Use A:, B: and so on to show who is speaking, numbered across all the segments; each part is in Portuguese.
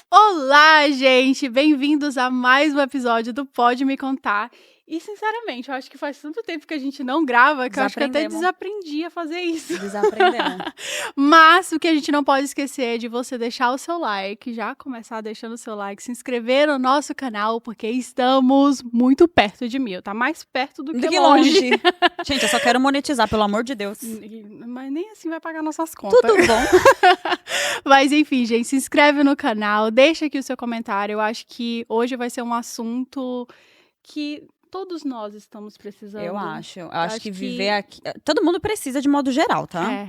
A: Olá, gente! Bem-vindos a mais um episódio do Pode Me Contar. E, sinceramente, eu acho que faz tanto tempo que a gente não grava que eu acho que eu até desaprendi a fazer isso.
B: Desaprendemos.
A: Mas o que a gente não pode esquecer é de você deixar o seu like, já começar deixando o seu like, se inscrever no nosso canal, porque estamos muito perto de 1000. Tá mais perto do que longe.
B: Gente, eu só quero monetizar, pelo amor de Deus.
A: Mas nem assim vai pagar nossas contas.
B: Tudo bom.
A: Mas enfim, gente, se inscreve no canal, deixa aqui o seu comentário. Eu acho que hoje vai ser um assunto que todos nós estamos precisando.
B: Eu acho que viver aqui... Todo mundo precisa de modo geral, tá?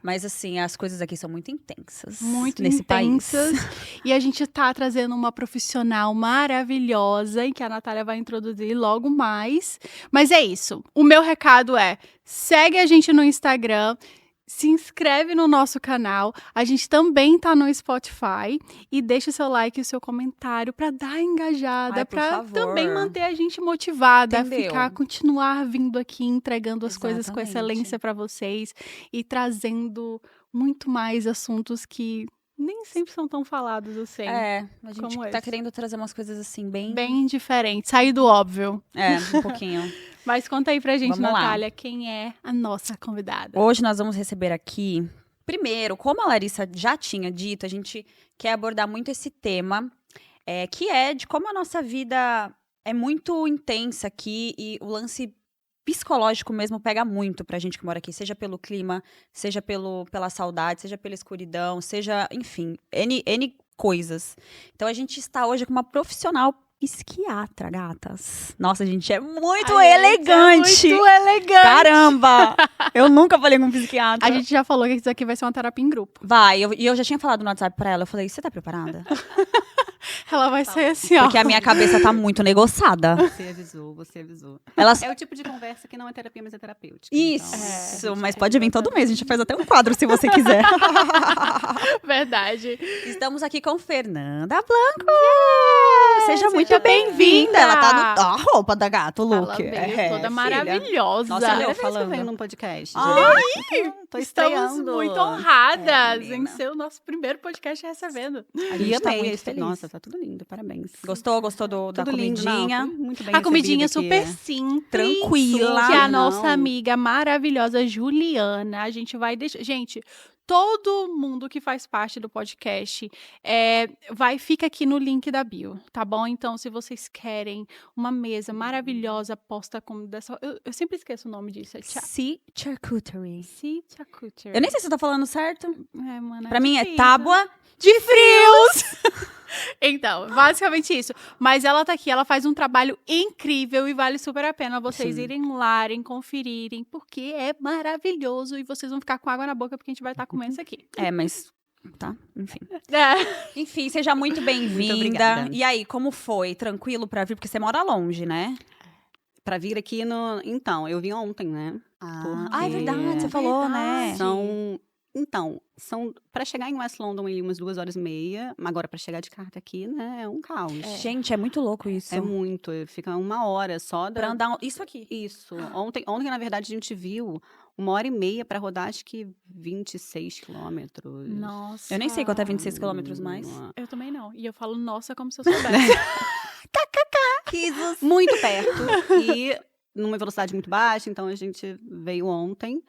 A: Mas
B: assim, as coisas aqui são muito intensas.
A: Muito
B: nesse
A: intensas.
B: país.
A: E a gente tá trazendo uma profissional maravilhosa, em que a Natália vai introduzir logo mais. Mas é isso. O meu recado é, segue a gente no Instagram, se inscreve no nosso canal, a gente também tá no Spotify e deixa o seu like e o seu comentário para dar engajada, para também manter a gente motivada.
B: Entendeu?
A: A continuar vindo aqui, entregando as coisas com excelência para vocês e trazendo muito mais assuntos que nem sempre são tão falados assim.
B: A gente tá querendo trazer umas coisas assim, bem
A: diferentes, sair do óbvio.
B: Um pouquinho.
A: Mas conta aí pra gente,
B: Vamos
A: Natália,
B: lá.
A: Quem é a nossa convidada?
B: Hoje nós vamos receber aqui, primeiro, como a Larissa já tinha dito, a gente quer abordar muito esse tema, que é de como a nossa vida é muito intensa aqui e o lance psicológico mesmo pega muito pra gente que mora aqui, seja pelo clima, seja pela saudade, seja pela escuridão, seja, enfim, N coisas. Então a gente está hoje com uma profissional psiquiatra, gatas. Nossa, a gente é muito elegante.
A: Muito elegante.
B: Caramba! Eu nunca falei com um psiquiatra.
A: A gente já falou que isso aqui vai ser uma terapia em grupo.
B: Vai, e eu já tinha falado no WhatsApp pra ela, eu falei, você tá preparada?
A: Ela vai ser assim, ó.
B: Porque a minha cabeça tá muito negociada.
C: Você avisou.
B: É
C: o tipo de conversa que não é terapia, mas é terapêutica.
B: Isso, então, mas pode vir todo mês, a gente faz até um quadro se você quiser.
A: Verdade.
B: Estamos aqui com Fernanda Blanco. Seja muito bem-vinda. Ela tá a roupa da gata, o look.
A: Ela veio toda maravilhosa.
B: Nossa,
C: Ela
B: eu
C: falando. Que eu venho num podcast.
A: Tô estamos muito honradas em ser o nosso primeiro podcast recebendo.
C: A gente tá muito
B: feliz.
C: Nossa, tá tudo lindo, parabéns.
B: Gostou da comidinha?
C: Não, muito bem
A: a comidinha
C: aqui.
A: super simples.
B: Tranquila.
A: Que a nossa amiga maravilhosa Juliana, a gente vai deixar... Gente, todo mundo que faz parte do podcast fica aqui no link da bio, tá bom? Então, se vocês querem uma mesa maravilhosa posta como dessa... Eu sempre esqueço o nome disso.
B: Sea Charcuterie.
A: Charcuterie.
B: Eu nem sei se eu tô falando certo.
A: Mano,
B: Pra mim
A: difícil.
B: é tábua
A: de frios! Então, basicamente isso. Mas ela tá aqui, ela faz um trabalho incrível e vale super a pena vocês irem lá, conferirem, porque é maravilhoso e vocês vão ficar com água na boca porque a gente vai estar comendo isso aqui.
B: Mas... Tá, enfim. Enfim, seja muito bem-vinda. E aí, como foi? Tranquilo pra vir? Porque você mora longe, né?
C: Pra vir aqui Então, eu vim ontem, né?
B: É verdade, você falou, né?
C: Pra chegar em West London aí umas 2h30, agora pra chegar de carta aqui, né, é um caos.
B: Gente, é muito louco isso.
C: É muito, fica 1 hora só
B: pra andar isso aqui.
C: Isso. Ontem, na verdade, a gente viu 1h30 pra rodar, acho que 26 quilômetros.
A: Nossa.
B: Eu nem sei quanto é 26 quilômetros mais.
A: Eu também não. E eu falo, nossa, como se eu soubesse.
C: Risos. Muito perto. E numa velocidade muito baixa, então a gente veio ontem.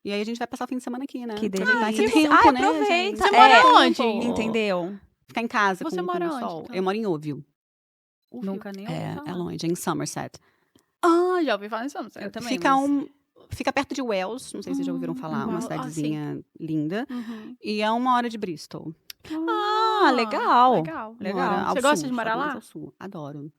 C: E aí a gente vai passar o fim de semana aqui, né?
B: Que delícia.
C: Aproveitar esse tempo, né,
B: aproveita.
C: gente?
A: Você mora onde?
B: Entendeu?
C: Ficar em casa
A: Você
C: com
A: mora
C: o
A: onde,
C: sol.
A: então?
C: Eu moro em Ouville.
B: Nunca nem ouvi falar.
C: É longe, é em Somerset.
A: Já ouvi falar em Somerset.
B: Eu também.
C: Fica perto de Wells, não sei se vocês já ouviram falar, uma cidadezinha linda.
A: Uhum.
C: E é 1 hora de Bristol.
B: Legal.
A: Você gosta de morar lá?
C: Ao sul. Adoro.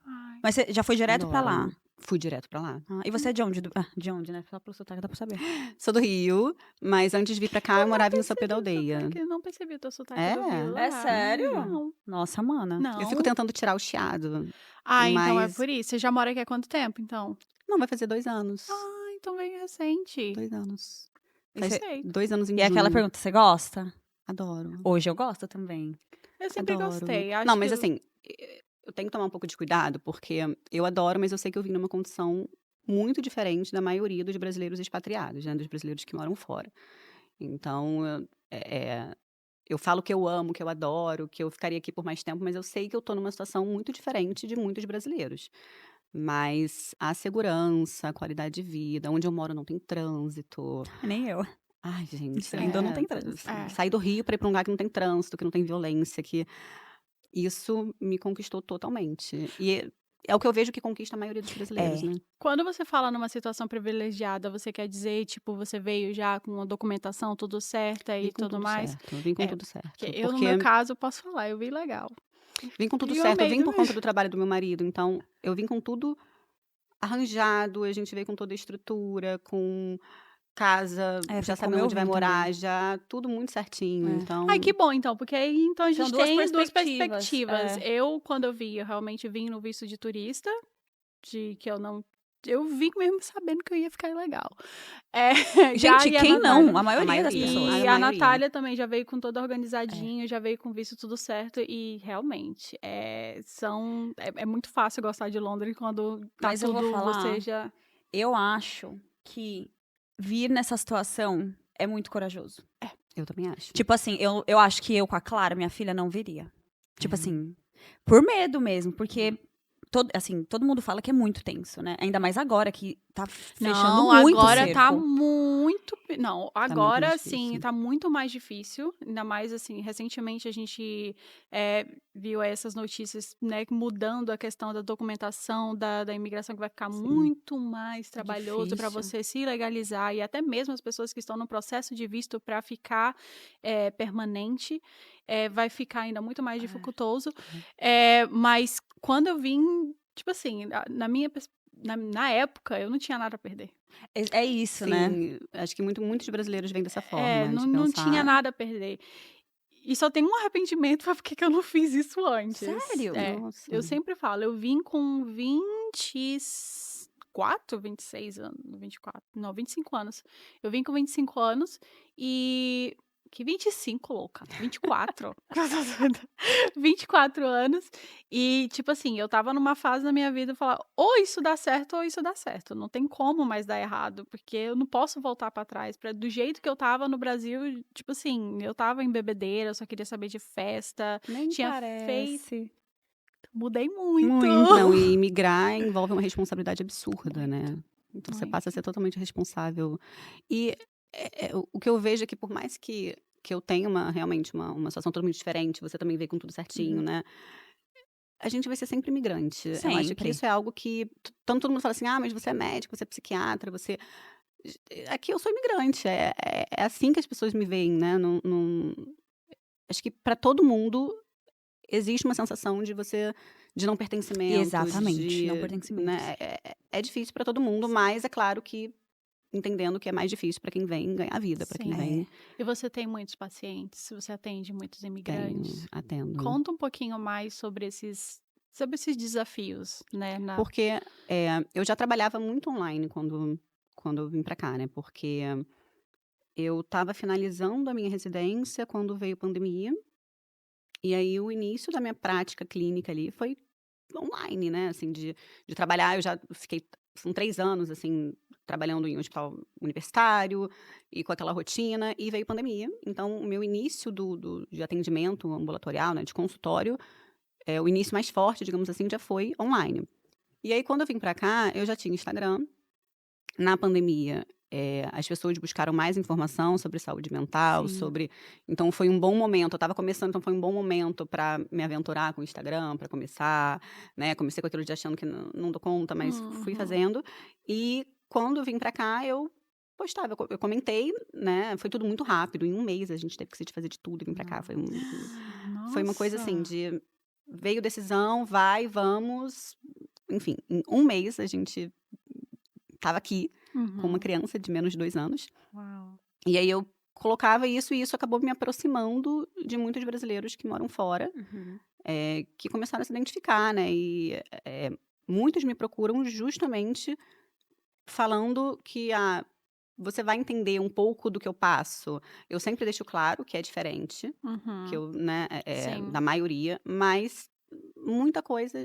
B: Mas você já foi direto pra lá?
C: Fui direto pra lá.
B: E você é de onde? De onde, né? Só pelo sotaque dá pra saber.
C: Sou do Rio, mas antes de vir pra cá, eu morava em São Pedro da Aldeia.
A: Eu não percebi o teu sotaque
C: É?
A: do Rio.
B: É sério?
A: Não.
B: Nossa, mana.
A: Não.
C: Eu fico tentando tirar o chiado.
A: Então é
C: mas-
A: por isso. Você já mora aqui há quanto tempo, então?
C: Não, vai fazer 2 anos.
A: Então bem recente.
C: 2 anos.
A: Perfeito.
C: 2 anos em
B: E aquela
C: junho.
B: pergunta, você gosta?
C: Adoro.
B: Hoje eu gosto também.
A: Eu sempre
C: Adoro.
A: gostei. Acho
C: Não, mas
A: que
C: assim, eu tenho que tomar um pouco de cuidado, porque eu adoro, mas eu sei que eu vim numa condição muito diferente da maioria dos brasileiros expatriados, né, dos brasileiros que moram fora. Então, eu falo que eu amo, que eu adoro, que eu ficaria aqui por mais tempo, mas eu sei que eu tô numa situação muito diferente de muitos brasileiros. Mas a segurança, a qualidade de vida, onde eu moro não tem trânsito.
B: Nem eu.
C: Ai, gente,
B: Ainda não tem trânsito.
C: sair do Rio para ir para um lugar que não tem trânsito, que não tem violência, que isso me conquistou totalmente. E é o que eu vejo que conquista a maioria dos brasileiros, né?
A: Quando você fala numa situação privilegiada, você quer dizer, tipo, você veio já com a documentação tudo certa
C: Vim
A: e
C: com
A: tudo
C: tudo
A: mais?
C: certo, vim com
A: É,
C: tudo certo.
A: Porque eu, no meu caso, posso falar, eu vim legal.
C: Vim com tudo
A: E eu
C: certo, eu
A: amei
C: vim por
A: também.
C: conta do trabalho do meu marido, então eu vim com tudo arranjado, a gente veio com toda a estrutura, com casa,
B: É,
C: já
B: foi como
C: sabendo
B: eu
C: onde vai
B: vim
C: morar,
B: também.
C: já tudo muito certinho,
B: É.
C: então
A: Ai, que bom, então, porque aí então a
B: São
A: gente
B: duas
A: tem duas
B: perspectivas,
A: perspectivas.
B: é.
A: Eu, quando eu vim, eu realmente vim no visto de turista, de que eu não. Eu vim mesmo sabendo que eu ia ficar ilegal. Já
B: Gente,
A: e a
B: quem
A: Natália.
B: não? A maioria das
C: maioria,
B: pessoas.
A: E
C: a
A: a
C: maioria.
A: Natália também já veio com toda
B: É.
A: organizadinha, já veio com visto tudo certo. E realmente, é muito fácil gostar de Londres quando tá
B: Mas eu vou
A: tudo,
B: falar,
A: você já.
B: eu acho que vir nessa situação é muito corajoso.
C: Eu também acho.
B: Tipo assim, eu acho que eu com a Clara, minha filha, não viria. Tipo
C: É.
B: assim, por medo mesmo, porque todo mundo fala que é muito tenso, né? Ainda mais agora que tá fechando
A: Não,
B: muito
A: agora
B: cerco.
A: tá muito. Não,
C: muito
A: agora
C: mais
A: sim,
C: difícil.
A: tá muito mais difícil. Ainda mais assim, recentemente a gente viu essas notícias, né, mudando a questão da documentação da imigração, que vai ficar
C: Sim.
A: muito mais trabalhoso para
B: difícil.
A: você se legalizar. E até mesmo as pessoas que estão no processo de visto para ficar permanente, vai ficar ainda muito mais dificultoso. Mas quando eu vim, tipo assim, na minha na época, eu não tinha nada a perder.
B: É isso, né?
C: Sim, acho que muitos brasileiros vêm dessa forma, de
A: Não tinha
C: pensar.
A: nada a perder. E só tenho um arrependimento, foi porque que eu não fiz isso antes.
B: Sério?
C: Nossa.
A: Eu sempre falo, eu vim com 24, 26 anos, 24, não, 25 anos. Eu vim com 25 anos e... Que 25, louca? 24. 24 anos. E, tipo assim, eu tava numa fase da minha vida e falar, ou isso dá certo, ou isso dá certo. Não tem como mais dar errado, porque eu não posso voltar pra trás. Do jeito que eu tava no Brasil, tipo assim, eu tava em bebedeira, eu só queria saber de festa.
B: Nem
A: Tinha
B: parece.
A: Mudei muito.
B: Muito.
C: Não, e imigrar envolve uma responsabilidade absurda, né?
A: Muito,
C: Então você
A: muito.
C: passa a ser totalmente responsável. E o que eu vejo é que por mais que eu tenha realmente uma situação totalmente diferente, você também veio com tudo certinho, né? A gente vai ser sempre imigrante. Eu acho que
B: Sempre.
C: isso é algo que tanto todo mundo fala assim, mas você é médico, você é psiquiatra, você... Aqui eu sou imigrante, é assim que as pessoas me veem, né? Acho que para todo mundo existe uma sensação de não pertencimento,
B: Exatamente, não pertencimento.
C: né? É difícil para todo mundo, mas é claro que entendendo que é mais difícil para quem vem ganhar vida, para quem
A: Sim.
C: vem
A: E você tem muitos pacientes? Você atende muitos imigrantes?
C: atendo.
A: Conta um pouquinho mais sobre esses desafios, né?
C: Porque eu já trabalhava muito online quando eu vim para cá, né? Porque eu estava finalizando a minha residência quando veio a pandemia. E aí o início da minha prática clínica ali foi online, né, assim, de trabalhar. Eu já fiquei, são 3 anos, assim, trabalhando em um hospital universitário e com aquela rotina, e veio pandemia. Então o meu início de atendimento ambulatorial, né, de consultório, o início mais forte, digamos assim, já foi online. E aí quando eu vim para cá, eu já tinha Instagram. Na pandemia, as pessoas buscaram mais informação sobre saúde mental,
B: Sim.
C: Então foi um bom momento, eu estava começando, então foi um bom momento para me aventurar com o Instagram, para começar, né, comecei com aquilo de achando que não dou conta, mas fui fazendo. E quando eu vim para cá, eu postava, eu comentei, né, foi tudo muito rápido, em um mês a gente teve que se desfazer de tudo e vir para cá, foi uma coisa assim,
A: Nossa.
C: veio decisão, vai, vamos, enfim, em um mês a gente estava aqui, com uma criança de menos de 2 anos.
A: Uau.
C: E aí eu colocava isso, e isso acabou me aproximando de muitos brasileiros que moram fora, que começaram a se identificar, né? E muitos me procuram justamente falando que você vai entender um pouco do que eu passo. Eu sempre deixo claro que é diferente, que eu, né,
A: Sim.
C: da maioria, mas muita coisa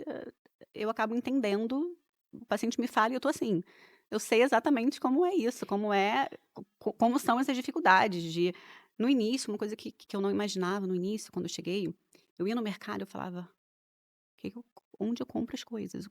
C: eu acabo entendendo. O paciente me fala e eu tô assim, eu sei exatamente como é isso, como são essas dificuldades de no início, uma coisa que eu não imaginava no início, quando eu cheguei, eu ia no mercado, eu falava: "Que que eu onde eu compro as coisas?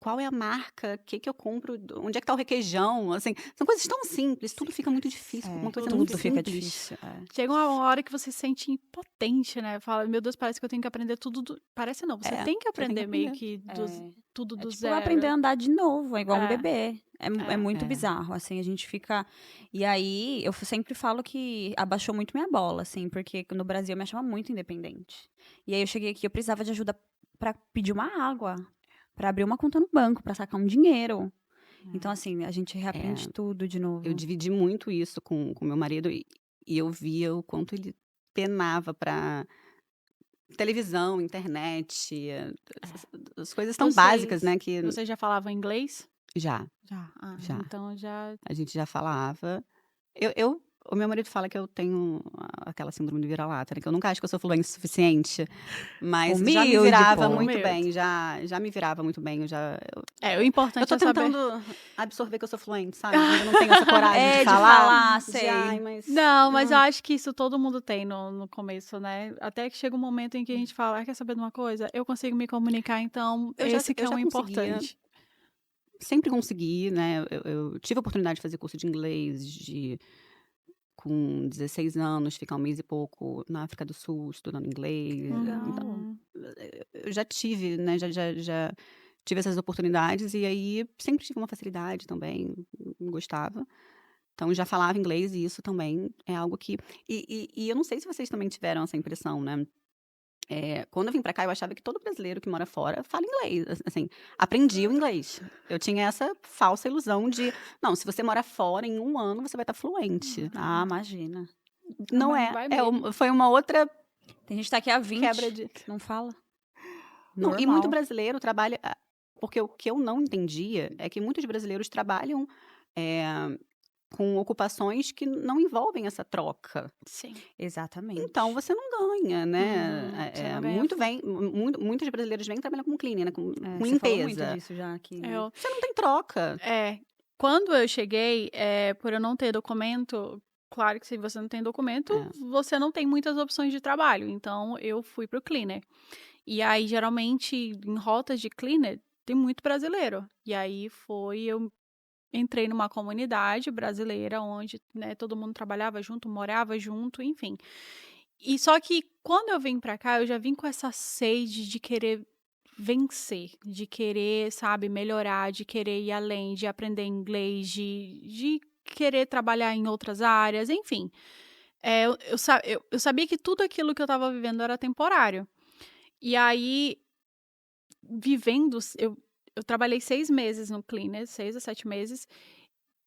C: Qual é a marca? Que eu compro? Onde é que tá o requeijão?", assim, são coisas tão simples, tudo fica muito difícil, uma coisa muito
B: Tudo fica
C: simples.
B: difícil.
A: Chega uma hora que você se sente impotente, né? Fala, meu Deus, parece que eu tenho que aprender tudo. Parece não, você tem que
C: Você tem que
A: aprender meio
C: aprender.
A: que tudo
B: É
A: do
B: tipo aprender a
A: zero.
B: andar de novo, é igual um
A: É,
B: bebê. É muito
C: É.
B: bizarro, assim, a gente fica. E aí, eu sempre falo que abaixou muito minha bola, assim, porque no Brasil eu me achava muito independente. E aí eu cheguei aqui, eu precisava de ajuda pra pedir uma água, pra abrir uma conta no banco, pra sacar um dinheiro. Então, assim, a gente reaprende
C: É.
B: tudo de
C: Eu
B: novo.
C: dividi muito isso com meu marido e eu via o quanto ele penava pra televisão, internet, as coisas tão básicas, né, que
A: Vocês já falavam inglês?
C: já,
A: Já. Ah,
C: já,
A: então já.
C: a gente já falava. Eu o meu marido fala que eu tenho aquela síndrome do vira-lata, né, que eu nunca acho que eu sou fluente o suficiente, mas já me
B: Humilde,
C: virava
B: pô.
C: muito
A: Humilde.
C: bem, já me virava muito bem,
A: O
C: eu
A: importante
C: tô
A: é saber.
C: tentando absorver que eu sou fluente, sabe, ainda não tenho essa coragem de
B: É, de
C: falar,
B: falar, sei.
C: ai, mas
A: Não, mas eu acho que isso todo mundo tem no começo, né? Até que chega um momento em que a gente fala, quer saber de uma coisa? Eu consigo me comunicar, então esse que
C: eu
A: é
C: já
A: o
C: conseguia.
A: importante.
C: Sempre consegui, né, eu tive a oportunidade de fazer curso de inglês com 16 anos, ficar um mês e pouco na África do Sul estudando inglês, então,
B: Legal.
C: eu já tive, né, já tive essas oportunidades e aí sempre tive uma facilidade também, gostava. Então já falava inglês e isso também é algo que eu não sei se vocês também tiveram essa impressão, né. Quando eu vim pra cá, eu achava que todo brasileiro que mora fora fala inglês, assim, aprendia o inglês. Eu tinha essa falsa ilusão de: "Não, se você mora fora, em 1 ano você vai estar fluente".
B: Ah, imagina.
C: Não
A: Mas não
C: é,
A: vai mesmo.
C: foi uma outra
B: Tem gente que tá aqui há 20,
C: quebra de
B: não fala.
C: não, e muito
B: Normal.
C: brasileiro trabalha porque o que eu não entendia é que muitos brasileiros trabalham, eh, com ocupações que não envolvem essa troca.
A: Sim.
B: Exatamente.
C: Então você não ganha, né,
A: Uhum, você não ganha.
C: muitos brasileiros vêm trabalhar com cleaning, né, com
B: Você falou muito
C: limpeza.
B: disso já aqui, né?
A: Eu,
C: Você não tem troca.
A: quando eu cheguei, por eu não ter documento, claro que se você não tem documento,
C: É.
A: você não tem muitas opções de trabalho. Então eu fui pro cleaner. E aí, geralmente, em rotas de cleaner, tem muito brasileiro. E aí eu entrei numa comunidade brasileira onde, né, todo mundo trabalhava junto, morava junto, enfim. E só que quando eu vim pra cá, eu já vim com essa sede de querer vencer, de querer, sabe, melhorar, de querer ir além, de aprender inglês, de querer trabalhar em outras áreas, enfim. Eu sabia que tudo aquilo que eu estava vivendo era temporário. E aí, eu trabalhei 6 meses no cleaner, 6 a 7 meses,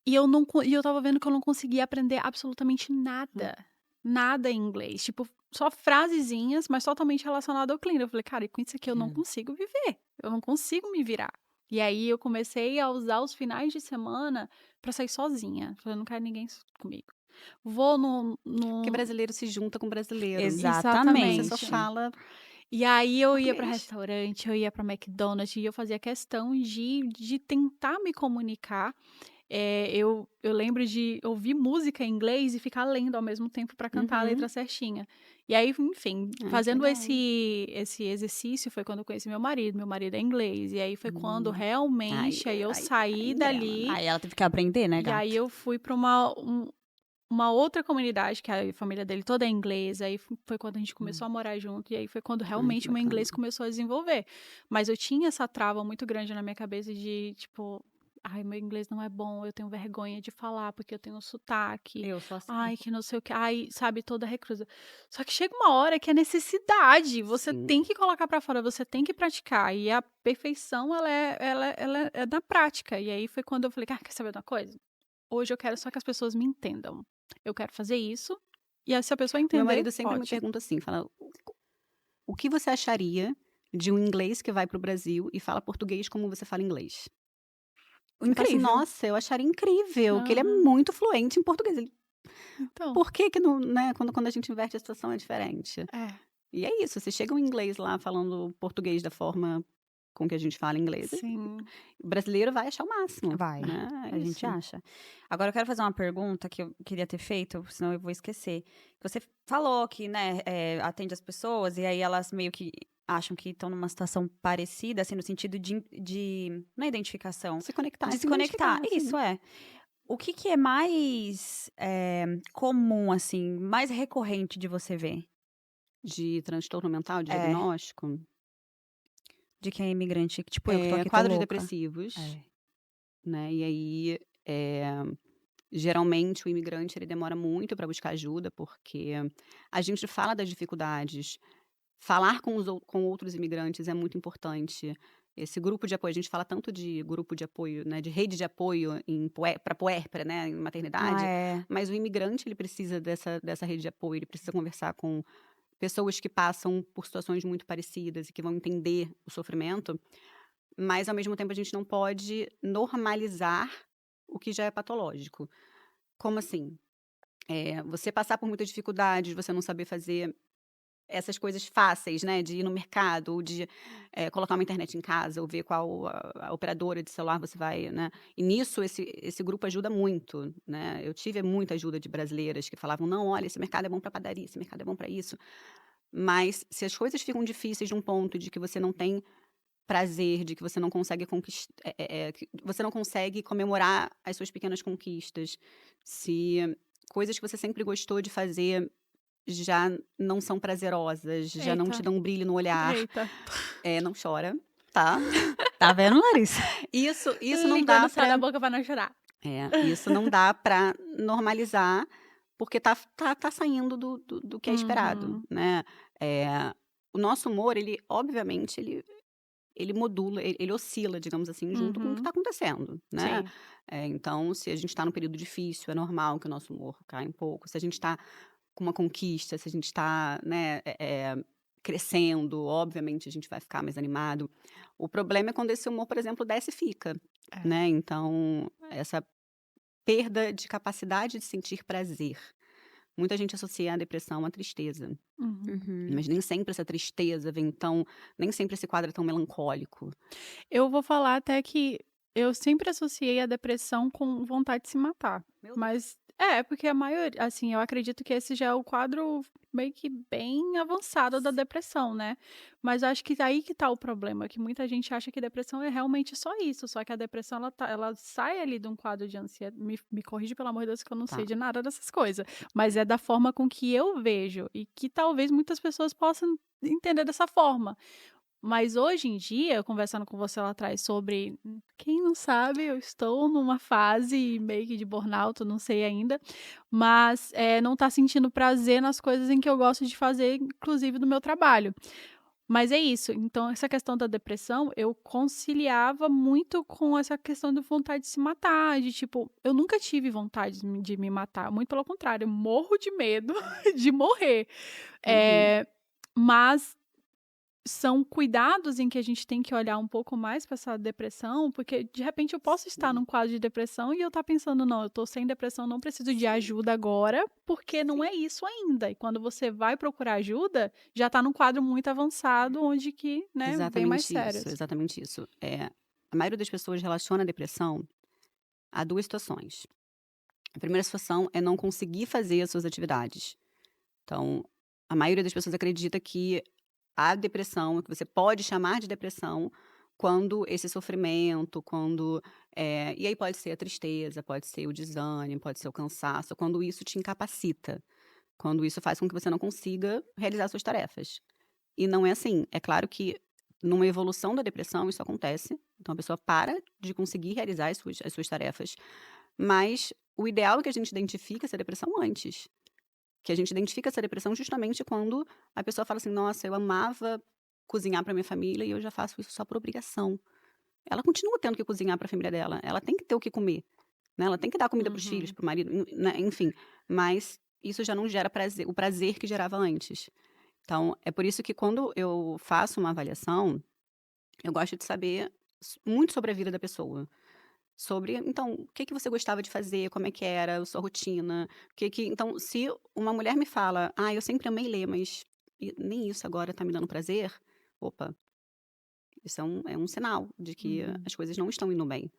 A: e eu estava vendo que eu não conseguia aprender absolutamente nada. Nada em inglês. Tipo, só frasezinhas, mas totalmente relacionado ao cleaner. Eu falei, cara, e com isso aqui eu não consigo viver. Eu não consigo me virar. E aí eu comecei a usar os finais de semana pra sair sozinha. Falei, não quero ninguém comigo. Vou
C: Porque brasileiro se junta com brasileiro. Você só
B: Exatamente.
C: fala
A: E aí eu ia para
C: português.
A: restaurante, eu ia para McDonald's e eu fazia questão de tentar me comunicar. Eu lembro de ouvir música em inglês e ficar lendo ao mesmo tempo para cantar a
C: Uhum.
A: letra certinha. E aí, enfim,
C: Ai, que
A: fazendo
C: legal.
A: esse exercício foi quando eu conheci meu marido é inglês. E aí foi quando realmente aí eu saí dali.
B: Aí ela teve que aprender, né,
A: E aí
B: gata?
A: eu fui para uma outra comunidade, que a família dele toda é inglesa, aí foi quando a gente começou a morar junto, e aí foi quando
C: Que
A: realmente o meu
C: bacana.
A: inglês começou a desenvolver. Mas eu tinha essa trava muito grande na minha cabeça de, tipo, ai, meu inglês não é bom, eu tenho vergonha de falar, porque eu tenho sotaque,
B: Eu sou assim.
A: ai, que não sei o que, ai, sabe, toda reclusa. Só que chega uma hora que é necessidade, você
C: Sim.
A: tem que colocar pra fora, você tem que praticar, e a perfeição, ela é da prática. E aí foi quando eu falei, quer saber de uma coisa? Hoje eu quero só que as pessoas me entendam. Eu quero fazer isso, e aí se a pessoa
C: Meu
A: entender,
C: marido sempre me
A: ótimo.
C: pergunta assim, fala: "O que você acharia de um inglês que vai para o Brasil e fala português como você fala inglês?". Eu falo assim:
B: Incrível.
C: "Nossa, eu acharia incrível, que ele é
A: Aham.
C: muito fluente em português". Ele:
A: Então,
C: "Por que não, né, quando a gente inverte a situação é diferente".
A: é.
C: E é isso, você chega um inglês lá falando português da forma com que a gente fala inglês,
A: Sim.
C: o brasileiro vai achar o máximo.
B: Vai,
C: Né? É
B: a gente
C: isso.
B: acha. Agora eu quero fazer uma pergunta que eu queria ter feito, senão eu vou esquecer. Você falou que, né, atende as pessoas e aí elas meio que acham que estão numa situação parecida, assim, no sentido não é identificação,
C: Se conectar,
B: de
C: e
B: se conectar.
C: identificar, assim.
B: Isso é. O que que é mais comum, assim, mais recorrente de você ver?
C: De transtorno mental, de
B: É,
C: diagnóstico.
B: de quem é imigrante, tipo eu que tô aqui, tô
C: Quadros
B: louca.
C: depressivos,
B: É.
C: né? E aí, geralmente, o imigrante ele demora muito para buscar ajuda, porque a gente fala das dificuldades. Falar com outros imigrantes é muito importante. Esse grupo de apoio, a gente fala tanto de grupo de apoio, né, de rede de apoio para puérpera, né, em
B: Ah,
C: maternidade,
B: é.
C: mas o imigrante ele precisa dessa rede de apoio, ele precisa conversar com pessoas que passam por situações muito parecidas e que vão entender o sofrimento, mas ao mesmo tempo a gente não pode normalizar o que já é patológico. Como assim? Você passar por muitas dificuldades, você não saber fazer essas coisas fáceis, né, de ir no mercado, ou de colocar uma internet em casa, ou ver qual a operadora de celular você vai, né? E nisso esse grupo ajuda muito, né? Eu tive muita ajuda de brasileiras que falavam, não, olha, esse mercado é bom para padaria, esse mercado é bom para isso. Mas se as coisas ficam difíceis de um ponto de que você não tem prazer, de que você não consegue que você não consegue comemorar as suas pequenas conquistas, se coisas que você sempre gostou de fazer já não são prazerosas, já não te
A: Eita,
C: dão um brilho no olhar,
A: eita.
C: não chora, tá?
B: Tá vendo, Larissa?
C: Isso não
A: Língua
C: dá
A: no céu da
C: pra
A: boca pra não chorar.
C: isso não dá pra normalizar, porque tá saindo do que é esperado,
A: Uhum.
C: né. O nosso humor, ele obviamente ele modula, ele oscila, digamos assim, junto com o que
A: Uhum.
C: está acontecendo, né.
A: Sim.
C: Então, se a gente está num período difícil, é normal que o nosso humor caia um pouco. Se a gente está com uma conquista, se a gente está, né, crescendo, obviamente a gente vai ficar mais animado. O problema é quando esse humor, por exemplo, desce e fica,
A: É.
C: né. Então, essa perda de capacidade de sentir prazer. Muita gente associa a depressão à tristeza,
A: Uhum.
B: Uhum.
C: mas nem sempre essa tristeza vem tão nem sempre esse quadro é tão melancólico.
A: Eu vou falar até que eu sempre associei a depressão com vontade de se matar,
C: Meu Deus.
A: mas porque a maioria assim, eu acredito que esse já é o quadro meio que bem avançado da depressão, né. Mas eu acho que aí que tá o problema, que muita gente acha que depressão é realmente só isso, só que a depressão ela sai ali de um quadro de ansiedade. Me corrige pelo amor de Deus que eu não
C: Tá.
A: sei de nada dessas coisas, mas é da forma com que eu vejo e que talvez muitas pessoas possam entender dessa forma. Mas hoje em dia, conversando com você lá atrás sobre quem não sabe, eu estou numa fase meio que de burnout, eu não sei ainda, mas, não tá sentindo prazer nas coisas em que eu gosto de fazer, inclusive do meu trabalho. Mas é isso, então essa questão da depressão, eu conciliava muito com essa questão de vontade de se matar, de tipo, eu nunca tive vontade de me matar, muito pelo contrário, eu morro de medo de morrer.
C: Uhum.
A: Mas são cuidados em que a gente tem que olhar um pouco mais para essa depressão, porque de repente eu posso estar
C: Sim,
A: num quadro de depressão e eu estar pensando: "Não, eu estou sem depressão, não preciso de
C: sim,
A: ajuda agora, porque não
C: sim.
A: é isso ainda". E quando você vai procurar ajuda, já está num quadro muito avançado, onde que, né, vem mais
C: Exatamente isso,
A: sérios.
C: exatamente isso. A maioria das pessoas relaciona a depressão a 2 situações. A primeira situação é não conseguir fazer as suas atividades. Então, a maioria das pessoas acredita que a depressão, que você pode chamar de depressão, quando esse sofrimento, e aí pode ser a tristeza, pode ser o desânimo, pode ser o cansaço, quando isso te incapacita, quando isso faz com que você não consiga realizar suas tarefas. E não é assim. É claro que numa evolução da depressão isso acontece, então a pessoa para de conseguir realizar as suas tarefas, mas o ideal é que a gente identifique essa depressão antes. Que a gente identifica essa depressão justamente quando a pessoa fala assim: "Nossa, eu amava cozinhar para minha família e eu já faço isso só por obrigação". Ela continua tendo que cozinhar para a família dela, ela tem que ter o que comer, né, ela tem que dar comida para os filhos,
A: Uhum.
C: para o marido, né, enfim, mas isso já não gera prazer o prazer que gerava antes. Então, é por isso que quando eu faço uma avaliação, eu gosto de saber muito sobre a vida da pessoa. Sobre, então, o que que você gostava de fazer, como é que era a sua rotina, então, se uma mulher me fala: "Ah, eu sempre amei ler, mas nem isso agora tá me dando prazer", opa, Isso é um sinal de que
A: Uhum.
C: as coisas não estão indo bem,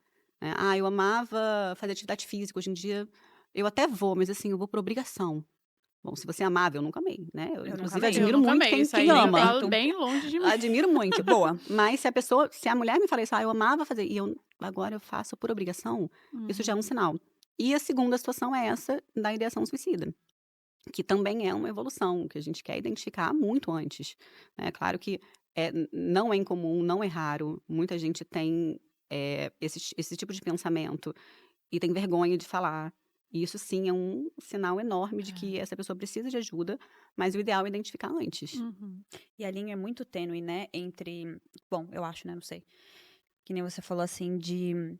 C: né. Ah, eu amava fazer atividade física, hoje em dia eu até vou, mas assim, eu vou por obrigação. Bom, se você amava, eu nunca amei, né. Eu
B: Eu nunca
C: inclusive
B: amei.
A: Eu
C: admiro
A: nunca
C: muito
A: amei, isso
C: quem
A: aí eu
C: ama.
A: falo bem longe de mim.
C: Admiro muito. Boa. Mas se a mulher me fala isso: "Ah, eu amava fazer e eu agora eu faço por obrigação", isso já é um
A: Uhum.
C: sinal. E a segunda situação é essa da ideação suicida, que também é uma evolução, que a gente quer identificar muito antes, né. Claro que, não é incomum, não é raro, muita gente tem, esse tipo de pensamento e tem vergonha de falar. E isso sim é um sinal enorme de que essa pessoa precisa de ajuda, mas o ideal é identificar antes.
A: Uhum.
B: E a linha é muito tênue, né, entre bom, eu acho, né, não sei. Que nem você falou, assim, de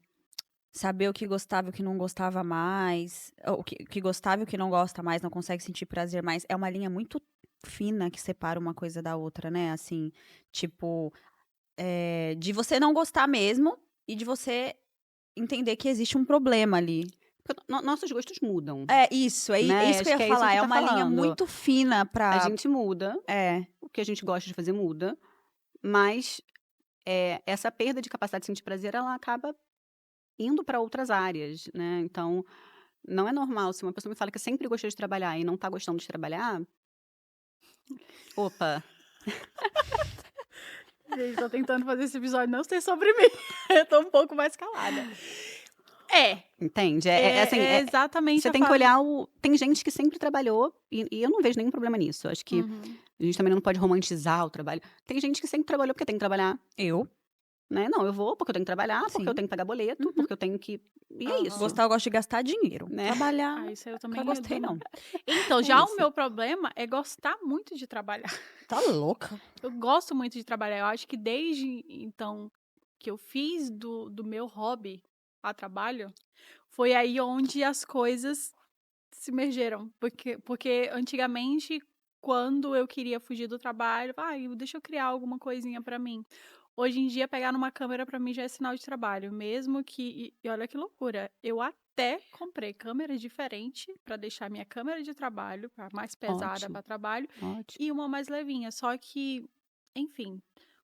B: saber o que gostava e o que não gostava mais, ou o que gostava e o que não gosta mais, não consegue sentir prazer mais. É uma linha muito fina que separa uma coisa da outra, né, assim, tipo, de você não gostar mesmo e de você entender que existe um problema ali.
C: Porque nossos gostos mudam,
B: É
C: né,
B: isso que eu
C: acho
B: ia
C: que é isso
B: falar,
C: que
B: é
C: tá
B: uma linha
C: falando.
B: muito fina
C: A
B: pra
C: gente muda,
B: é.
C: o que a gente gosta de fazer muda, mas, essa perda de capacidade de sentir prazer, ela acaba indo para outras áreas, né, então, não é normal se uma pessoa me fala que sempre gostou de trabalhar e não tá gostando de trabalhar, opa,
A: Gente, tô tentando fazer esse episódio não ser sobre mim. Eu tô um pouco mais calada. É,
C: entende? Assim,
A: é exatamente
C: você
A: a
C: tem que
A: fase.
C: olhar o tem gente que sempre trabalhou e eu não vejo nenhum problema nisso, acho que
A: Uhum.
C: a gente também não pode romantizar o trabalho. Tem gente que sempre trabalhou porque tem que trabalhar,
B: Eu?
C: né, "Não, eu vou porque eu tenho que trabalhar, porque eu
B: Sim.
C: tenho que pagar boleto,
B: Uhum.
C: porque eu tenho que", e é
A: Aham.
C: isso,
B: Gostar, eu gosto de gastar dinheiro.
C: né,
B: Trabalhar,
A: Ah, isso aí eu
B: nunca
A: também.
B: gostei não.
A: Então,
C: é
A: já o
C: isso.
A: meu problema é gostar muito de trabalhar.
B: Tá louca?
A: Eu gosto muito de trabalhar. Eu acho que desde então que eu fiz do meu hobby a trabalho, foi aí onde as coisas se mergeram. Porque antigamente, quando eu queria fugir do trabalho, deixa eu criar alguma coisinha pra mim. Hoje em dia, pegar numa câmera pra mim já é sinal de trabalho, mesmo que e olha que loucura, eu até comprei câmera diferente pra deixar minha câmera de trabalho, a mais pesada
C: Ótimo,
A: pra trabalho,
C: ótimo.
A: e uma mais levinha. Só que, enfim,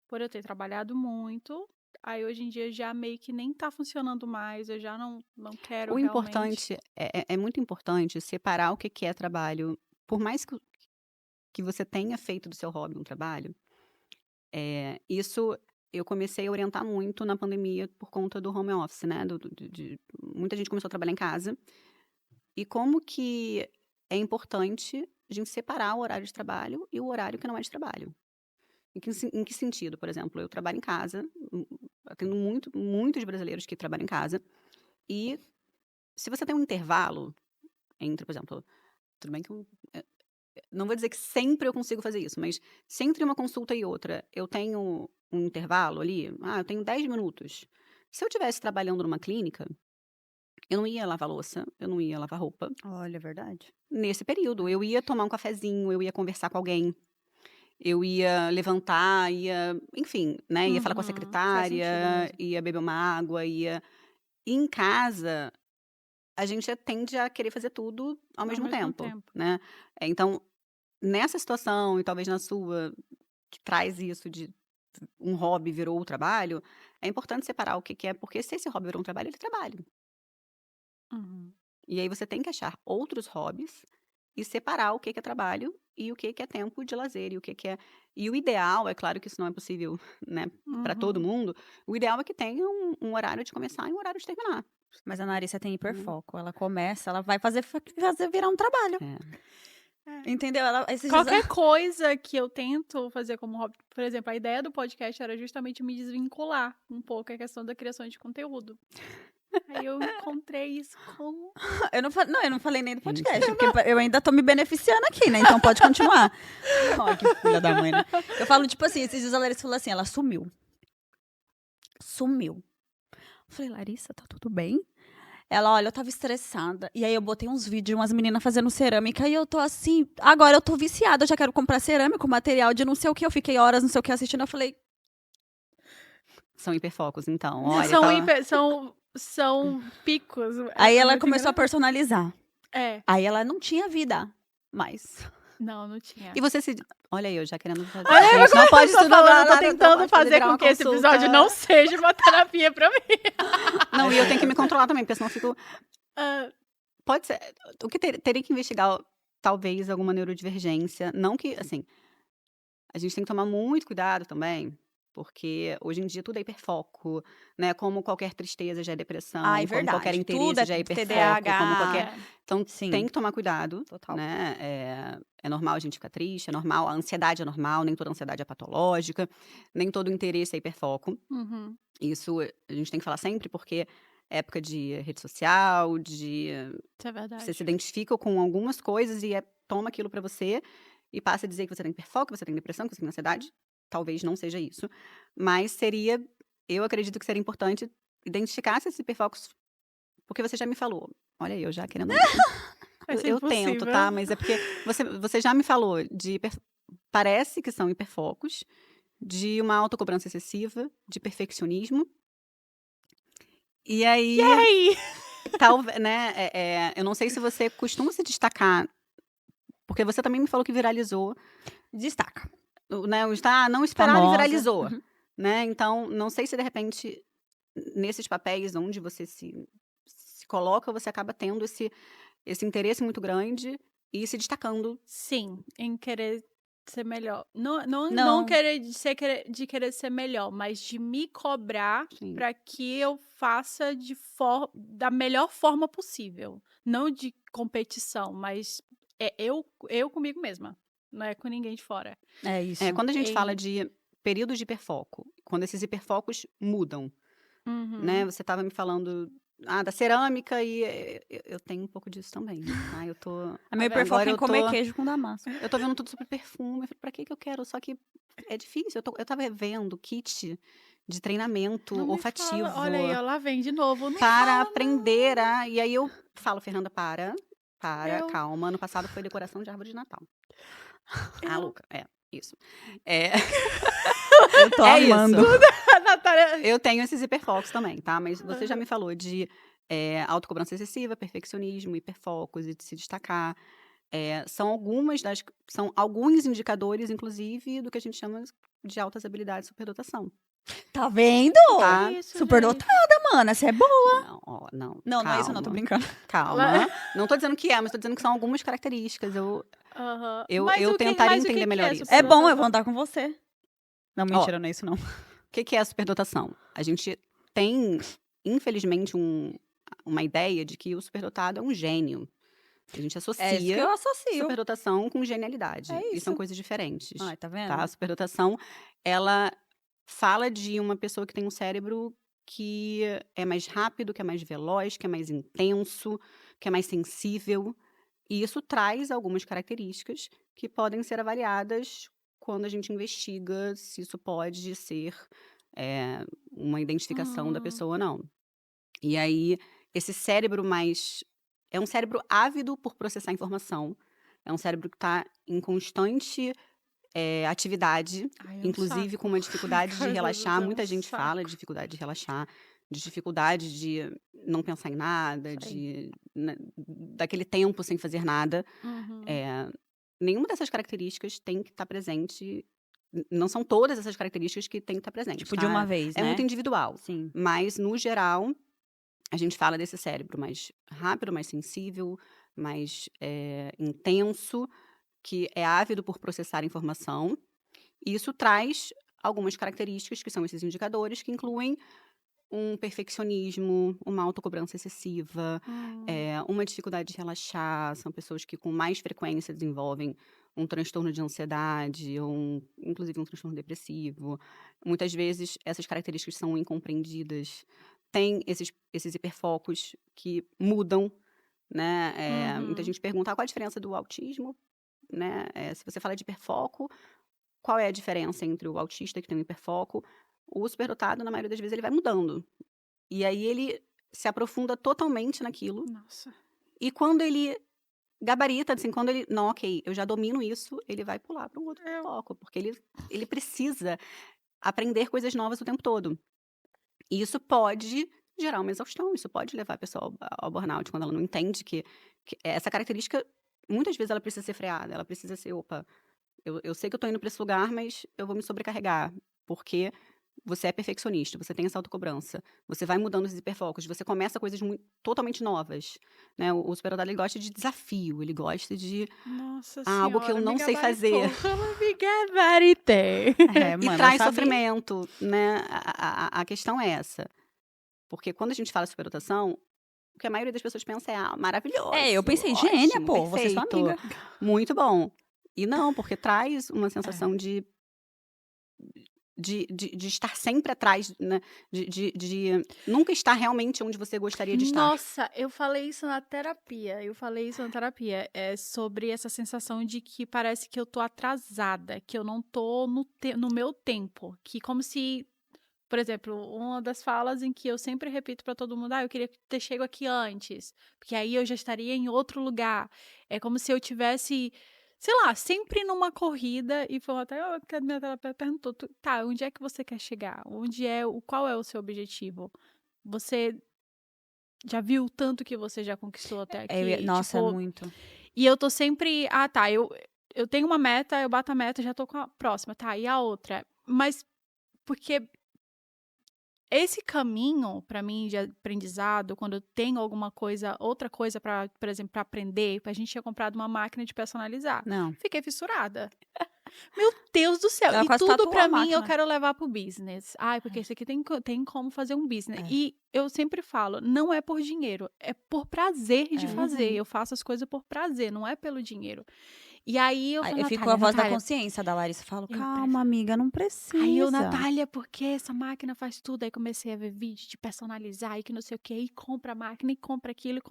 A: por eu ter trabalhado muito, aí hoje em dia já meio que nem tá funcionando mais, eu já não quero
C: O
A: realmente.
C: importante é muito importante separar o que é trabalho, por mais que você tenha feito do seu hobby um trabalho, isso eu comecei a orientar muito na pandemia por conta do home office, né, do de muita gente começou a trabalhar em casa, e como que é importante a gente separar o horário de trabalho e o horário que não é de trabalho. Em que sentido? Por exemplo, eu trabalho em casa, atendo muitos brasileiros que trabalham em casa, e se você tem um intervalo entre, por exemplo, tudo bem que eu, não vou dizer que sempre eu consigo fazer isso, mas se entre uma consulta e outra eu tenho um intervalo ali, eu tenho 10 minutos. Se eu estivesse trabalhando numa clínica, eu não ia lavar louça, eu não ia lavar roupa
B: Olha, é verdade.
C: nesse período. Eu ia tomar um cafezinho, eu ia conversar com alguém, eu ia levantar, enfim, né, ia falar com a
A: Uhum, faz sentido
C: secretária,
A: mesmo.
C: ia beber uma água, ia. E em casa, a gente tende a querer fazer tudo ao
A: Ao
C: mesmo
A: mesmo
C: tempo,
A: tempo.
C: né. Então, nessa situação, e talvez na sua, que traz isso de um hobby virou o trabalho, é importante separar o que que é, porque se esse hobby virou um trabalho, ele é trabalho.
A: Uhum.
C: E aí você tem que achar outros hobbies e separar o que que é trabalho e o que que é tempo de lazer, e o que que é. E o ideal, é claro que isso não é possível, né, para todo
A: Uhum.
C: mundo, o ideal é que tenha um horário de começar e um horário de terminar,
B: Mas a Narissa tem
C: né.
B: hiperfoco. Ela começa, ela vai fazer virar um trabalho.
C: É.
A: É.
B: Entendeu? Ela, esses dias,
A: Qualquer coisa que eu tento fazer como hobby, por exemplo, a ideia do podcast era justamente me desvincular um pouco a questão da criação de conteúdo. Aí eu encontrei isso como.
B: eu não falei nem do
C: É
B: podcast,
C: incrível.
B: porque eu ainda tô me beneficiando aqui, né? Então pode continuar. Olha que filha da mãe, né? Eu falo, tipo assim, esses dias a Larissa falou assim, ela sumiu. Sumiu. Eu falei, Larissa, tá tudo bem? Ela, olha, eu tava estressada. E aí eu botei uns vídeos de umas meninas fazendo cerâmica e eu tô assim, agora eu tô viciada, eu já quero comprar cerâmica, material de não sei o que. Eu fiquei horas, não sei o que, assistindo. Eu falei,
C: São hiperfocos, então, olha,
A: São,
C: tá.
A: são picos.
B: aí
A: É
B: ela
A: muito
B: começou a
A: engraçado.
B: personalizar.
A: É.
B: Aí ela não tinha vida mais.
A: Não tinha.
C: E você se... Olha aí, eu já querendo fazer.
A: Olha aí,
C: Gente, não pode
A: eu tô
C: estudar
A: falando, eu tô
C: nada,
A: tentando
C: pode
A: fazer
C: virar
A: com
C: uma
A: que esse
C: consulta.
A: episódio não seja uma terapia pra mim.
C: Não, e eu tenho que me controlar também, porque senão eu fico...
A: Ah,
C: Pode ser... O que teria que investigar, talvez, alguma neurodivergência. Não que, assim... A gente tem que tomar muito cuidado também, porque hoje em dia tudo é hiperfoco, né? Como qualquer tristeza já é depressão,
B: Ai,
C: como qualquer
B: verdade.
C: interesse
B: Tudo é
C: já é hiperfoco,
B: TDAH.
C: como qualquer...
A: é.
C: Então,
B: Sim.
C: tem que tomar cuidado,
B: Total.
C: né? É normal a gente ficar triste, é normal, a ansiedade é normal, nem toda ansiedade é patológica, nem todo interesse é hiperfoco.
A: Uhum.
C: Isso a gente tem que falar sempre, porque é época de rede social,
A: Isso é verdade.
C: você se identifica com algumas coisas e toma aquilo pra você e passa a dizer que você tem hiperfoco, que você tem depressão, que você tem ansiedade. Talvez não seja isso. Mas eu acredito que seria importante identificar esses hiperfocos, porque você já me falou. Olha aí, eu já querendo...
A: Vai ser
C: Eu tento,
A: impossível.
C: tá? Mas é porque você já me falou parece que são hiperfocos, de uma autocobrança excessiva, de perfeccionismo. E aí,
A: Aí,
C: né, eu não sei se você costuma se destacar, porque você também me falou que viralizou,
B: Destaca.
C: né, não esperava e
B: Famosa.
C: viralizou,
B: Uhum.
C: né? Então, não sei se de repente, nesses papéis onde você se coloca, você acaba tendo esse interesse muito grande e se destacando.
A: sim, em querer ser melhor. Não
B: Não.
A: de querer ser melhor, mas de me cobrar
C: Sim.
A: para que eu faça da melhor forma possível. Não de competição, mas é eu comigo mesma. Não é com ninguém de fora.
B: É isso.
C: Quando a gente fala de períodos de hiperfoco, quando esses hiperfocos mudam,
A: Uhum.
C: né? Você estava me falando da cerâmica e eu tenho um pouco disso também. Tá? Eu tô...
B: A meu
A: vendo?
B: hiperfoco
C: Agora
B: é em
C: eu
B: comer
C: tô-
B: queijo com damasco.
C: Eu tô vendo tudo sobre perfume. Eu falei, pra que eu quero? Só que é difícil. Eu tava vendo kit de treinamento
A: Não me
C: olfativo.
A: fala. Olha aí, ó, lá vem de novo. Não
C: Para
A: fala,
C: aprender E aí eu falo, Fernanda,
A: Eu-
C: calma. Ano passado foi decoração de árvore de Natal.
A: Eu-
C: Luca, isso. É,
B: Eu tô
C: É
B: amando.
C: isso.
A: A Natália...
C: Eu tenho esses hiperfocos também, tá? Mas você já me falou de autocobrança excessiva, perfeccionismo, hiperfocos e de se destacar. São alguns indicadores, inclusive, do que a gente chama de altas habilidades e superdotação.
B: Tá vendo?
C: Tá.
A: Isso,
B: Superdotada, mana. Você é boa.
C: Não.
B: Não é isso, não. Tô
C: calma,
B: brincando.
C: Calma. Não tô dizendo que mas tô dizendo que são algumas características.
A: Aham.
C: Eu
A: Mas o que-
C: tentaria
A: mas o que
C: entender
A: que
C: melhor
A: é
C: isso.
B: É bom, eu
A: superdotação?
B: vou andar com você. Não, mentira, não é isso, não.
C: O que é a superdotação? A gente tem, infelizmente, uma ideia de que o superdotado é um gênio. A gente
B: É isso que
C: associa
B: eu associo.
C: superdotação com genialidade.
B: É
C: E são
B: isso.
C: coisas diferentes.
B: Ai, tá vendo?
C: Tá? A superdotação, ela fala de uma pessoa que tem um cérebro que é mais rápido, que é mais veloz, que é mais intenso, que é mais sensível. E isso traz algumas características que podem ser avaliadas quando a gente investiga se isso pode ser uma identificação da pessoa ou não. E aí, esse cérebro é um cérebro ávido por processar informação. É um cérebro que está em constante atividade,
A: Ai, é um
C: inclusive
A: saco.
C: com uma dificuldade de
A: Ai,
C: relaxar.
A: é um
C: Muita gente
A: saco.
C: fala de dificuldade de relaxar, de dificuldade de não pensar em nada,
A: Isso
C: daquele tempo sem fazer nada.
A: Uhum.
C: Nenhuma dessas características tem que estar presente. Não são todas essas características que tem que estar presente.
B: Tipo, de uma vez,
C: É
B: né?
C: muito individual.
B: Sim.
C: Mas, no geral, a gente fala desse cérebro mais rápido, mais sensível, mais intenso, que é ávido por processar informação. E isso traz algumas características, que são esses indicadores, que incluem um perfeccionismo, uma autocobrança excessiva, uma dificuldade de relaxar. São pessoas que com mais frequência desenvolvem um transtorno de ansiedade, ou inclusive um transtorno depressivo. Muitas vezes essas características são incompreendidas. Tem esses hiperfocos que mudam, né? Muita gente pergunta qual a diferença do autismo, né? Se você fala de hiperfoco, qual é a diferença entre o autista que tem um hiperfoco? O superdotado, na maioria das vezes, ele vai mudando. E aí ele se aprofunda totalmente naquilo.
A: Nossa.
C: E quando ele gabarita, assim, quando ele... Não, ok, eu já domino isso, ele vai pular para um outro foco. Porque ele precisa aprender coisas novas o tempo todo. E isso pode gerar uma exaustão. Isso pode levar a pessoa ao burnout, quando ela não entende que essa característica muitas vezes ela precisa ser freada, ela precisa ser, opa, eu sei que eu tô indo pra esse lugar, mas eu vou me sobrecarregar, porque você é perfeccionista, você tem essa autocobrança, você vai mudando os hiperfocos, você começa coisas totalmente novas, né? O superdotado, ele gosta de desafio, ele gosta de
A: Nossa
C: algo que eu
A: senhora, me
C: não sei
A: gabaritou.
C: fazer.
A: Me gabaritei.
B: É,
C: E
B: mano, eu
C: traz
B: sabia.
C: sofrimento, né? A questão é essa. Porque quando a gente fala superdotação, o que a maioria das pessoas pensa é, maravilhoso,
B: Eu pensei, gênia,
C: ótimo,
B: pô, você é sua
C: perfeito,
B: amiga.
C: muito bom. E não, porque traz uma sensação de estar sempre atrás, né? De nunca estar realmente onde você gostaria de estar.
A: Nossa, eu falei isso na terapia. É sobre essa sensação de que parece que eu tô atrasada, que eu não tô no meu tempo. Que como se, por exemplo, uma das falas em que eu sempre repito pra todo mundo, eu queria ter chego aqui antes, porque aí eu já estaria em outro lugar. É como se eu tivesse, sei lá, sempre numa corrida e foi até que a minha terapeuta perguntou, tá, onde é que você quer chegar? Qual é o seu objetivo? Você já viu o tanto que você já conquistou até aqui?
B: Nossa,
A: Tipo,
B: muito.
A: e eu tô sempre, tá, eu tenho uma meta, eu bato a meta, já tô com a próxima, tá, e a outra? Mas porque esse caminho, pra mim, de aprendizado, quando eu tenho alguma coisa, outra coisa pra, por exemplo, pra aprender, a gente tinha comprado uma máquina de personalizar.
B: Não.
A: Fiquei fissurada. Meu Deus do céu.
B: Ela
A: E
B: quase
A: tudo
B: tatuou
A: pra
B: a
A: mim eu
B: máquina.
A: quero levar pro business. Porque isso aqui tem como fazer um business.
B: É.
A: E eu sempre falo, não é por dinheiro, é por prazer de fazer.
C: Uhum.
A: Eu faço as coisas por prazer, não é pelo dinheiro. E aí eu
B: Aí
A: falo,
B: eu fico com a voz da
A: Natália,
B: consciência da Larissa. Falo,
A: eu
B: calma, amiga, não precisa.
A: aí eu, Natália, porque essa máquina faz tudo? Aí comecei a ver vídeo de personalizar e que não sei o que, e compra a máquina, e compra aquilo,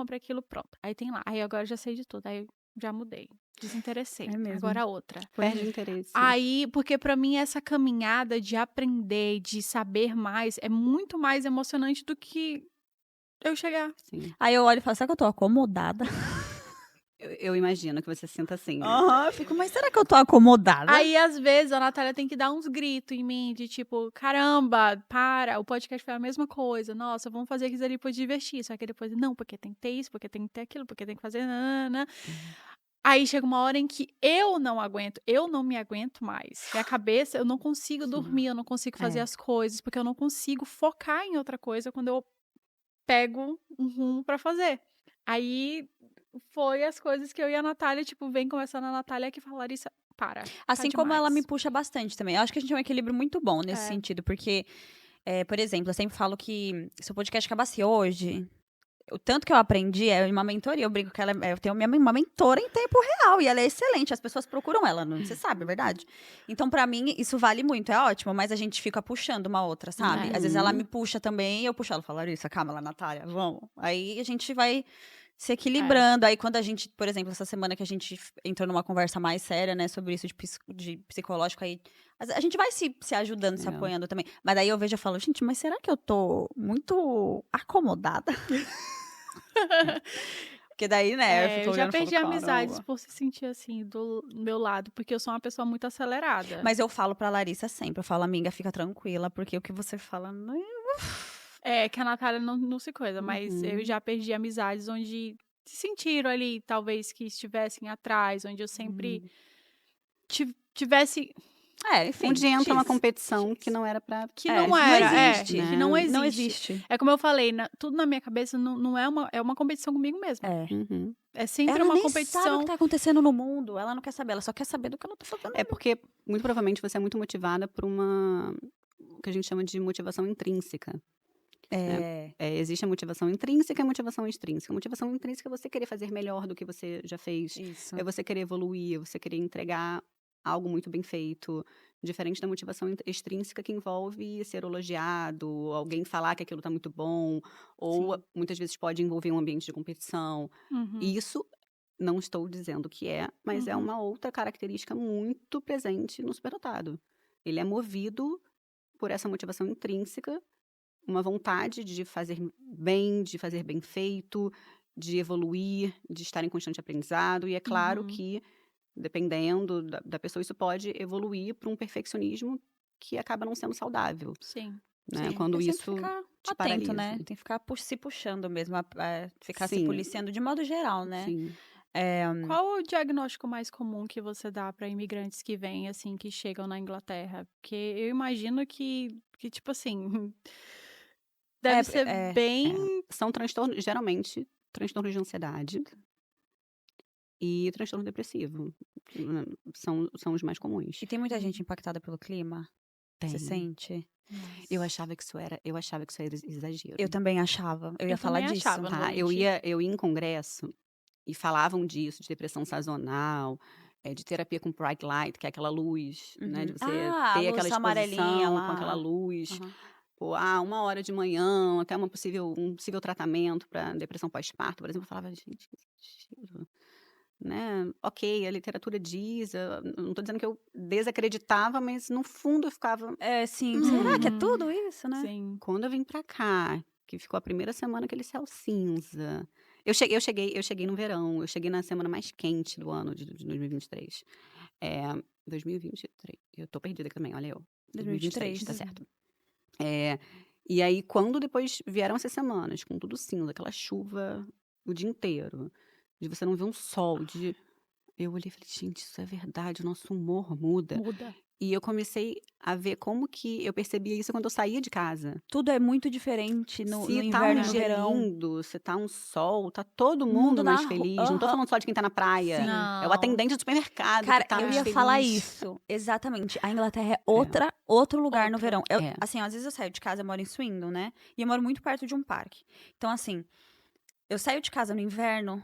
A: pronto. Aí tem lá. Aí agora eu já sei de tudo. Aí eu já mudei. Desinteressei.
B: É mesmo.
A: Agora outra.
C: Perde o interesse.
A: Aí, porque pra mim essa caminhada de aprender, de saber mais, é muito mais emocionante do que eu chegar.
C: Sim.
B: Aí eu olho e falo, será que eu tô acomodada?
C: Eu imagino que você sinta assim.
B: Eu fico, mas será que eu tô acomodada?
A: Aí, às vezes, a Natália tem que dar uns gritos em mim, de tipo, caramba, para, o podcast foi a mesma coisa. Nossa, vamos fazer aquilo ali pra divertir. Só que depois, não, porque tem que ter isso, porque tem que ter aquilo, porque tem que fazer. Nanana. Aí chega uma hora em que eu não me aguento mais. Minha cabeça, eu não consigo dormir, eu não consigo fazer as coisas, porque eu não consigo focar em outra coisa quando eu pego um rumo pra fazer. Aí foi as coisas que eu e a Natália, tipo, vem conversando a Natália que fala, Larissa, para.
B: Assim
A: tá
B: como ela me
A: demais.
B: puxa bastante também. Eu acho que a gente tem um equilíbrio muito bom nesse
A: É.
B: sentido, porque, por exemplo, eu sempre falo que se o podcast acabasse hoje, o tanto que eu aprendi é uma mentoria. Eu brinco que eu tenho uma mentora em tempo real e ela é excelente. As pessoas procuram ela, não você sabe, é verdade? Então, pra mim, isso vale muito, é ótimo, mas a gente fica puxando uma outra, sabe?
A: É.
B: Às vezes ela me puxa também, eu puxo ela, falo, Larissa, calma lá, Natália, vamos. Aí a gente vai se equilibrando. Aí quando a gente, por exemplo, essa semana que a gente entrou numa conversa mais séria, né, sobre isso de psicológico, aí a gente vai se ajudando, se apoiando também. Mas daí eu vejo e falo, gente, mas será que eu tô muito acomodada? Porque daí, né, eu fico
A: Eu já
B: olhando e falo,
A: perdi amizades
B: caramba.
A: por se sentir assim, do meu lado, porque eu sou uma pessoa muito acelerada.
B: Mas eu falo pra Larissa sempre, eu falo, amiga, fica tranquila, porque o que você fala...
A: Que a Natália não se coisa, mas eu já perdi amizades onde se sentiram ali, talvez que estivessem atrás, onde eu sempre tivesse.
B: Enfim.
C: Onde entra uma
B: X.
C: competição que não era pra.
A: Que não era,
B: existe.
A: que não existe.
B: Não existe.
A: É como eu falei, tudo na minha cabeça não é uma competição comigo mesma.
C: Uhum.
A: É sempre
B: Ela
A: uma
B: nem sabe o
A: competição.
B: que tá acontecendo no mundo, ela não quer saber, ela só quer saber do que ela tá fazendo.
C: É porque, muito provavelmente, você é muito motivada por o que a gente chama de motivação intrínseca. Existe a motivação intrínseca e a motivação extrínseca. A motivação intrínseca é você querer fazer melhor do que você já fez.
B: Isso.
C: É você querer evoluir, é você querer entregar algo muito bem feito. Diferente da motivação extrínseca que envolve ser elogiado, alguém falar que aquilo está muito bom, ou
B: Sim.
C: muitas vezes pode envolver um ambiente de competição. E isso, não estou dizendo que mas é uma outra característica muito presente no superdotado. Ele é movido por essa motivação intrínseca, uma vontade de fazer bem feito, de evoluir, de estar em constante aprendizado. E é claro que, dependendo da pessoa, isso pode evoluir para um perfeccionismo que acaba não sendo saudável.
A: Sim.
C: Né?
A: Sim.
C: Quando
B: Tem
C: isso
B: que ficar
C: te
B: atento,
C: paralisa.
B: né? Tem que ficar se puxando mesmo, ficar se
C: Sim.
B: policiando de modo geral, né?
C: Sim.
A: Qual o diagnóstico mais comum que você dá para imigrantes que vêm, assim, que chegam na Inglaterra? Porque eu imagino que tipo assim, deve ser bem.
C: São transtornos, geralmente, transtornos de ansiedade e transtorno depressivo. São os mais comuns.
B: E tem muita gente impactada pelo clima? Você
C: Tem.
B: sente?
C: Eu achava que isso era exagero.
B: Eu também achava. Eu ia
A: Eu
B: falar
A: também
B: disso.
A: achava.
C: Tá, eu ia em congresso e falavam disso, de depressão sazonal, de terapia com bright light, que é aquela luz, né, de
B: Uhum.
C: você
B: Ah, a
C: ter aquela
B: luz amarelinha
C: exposição com aquela
B: lá.
C: luz,
B: Aham.
C: ou 1 hora de manhã, até um possível tratamento para depressão pós-parto, por exemplo. Eu falava: "Gente, que exagero", né. Ok, a literatura diz, não tô dizendo que eu desacreditava, mas no fundo eu ficava.
B: Sim. Será que é
A: Uhum.
B: tudo isso, né?
A: Sim.
C: Quando eu vim pra cá, que ficou a primeira semana aquele céu cinza, eu cheguei no verão, eu cheguei na semana mais quente do ano de 2023. 2023, eu tô perdida aqui também, olha eu. 2023, tá
B: 2023.
C: certo. Eh, e aí quando depois vieram essas semanas com tudo cinza, aquela chuva o dia inteiro, de você não ver um sol, eu olhei e falei: "Gente, isso é verdade, o nosso humor muda".
A: Muda.
C: E eu comecei a ver como que eu percebia isso quando eu saía de casa.
B: Tudo é muito diferente no
C: Se tá
B: inverno
C: um
B: e no
C: dia
B: verão.
C: lindo, se tá um sol, tá todo
B: O mundo
C: mundo mais feliz. Não tô falando só de quem tá na praia.
B: Sim.
C: É o
A: Não.
C: atendente do supermercado que
B: Cara,
C: tá
B: eu
C: mais
B: ia
C: feliz.
B: falar isso. Exatamente. A Inglaterra é outro lugar no
A: Outra.
B: verão.
C: É.
B: Assim, às vezes eu saio de casa, eu moro em Swindon, né? E eu moro muito perto de um parque. Então, assim, eu saio de casa no inverno,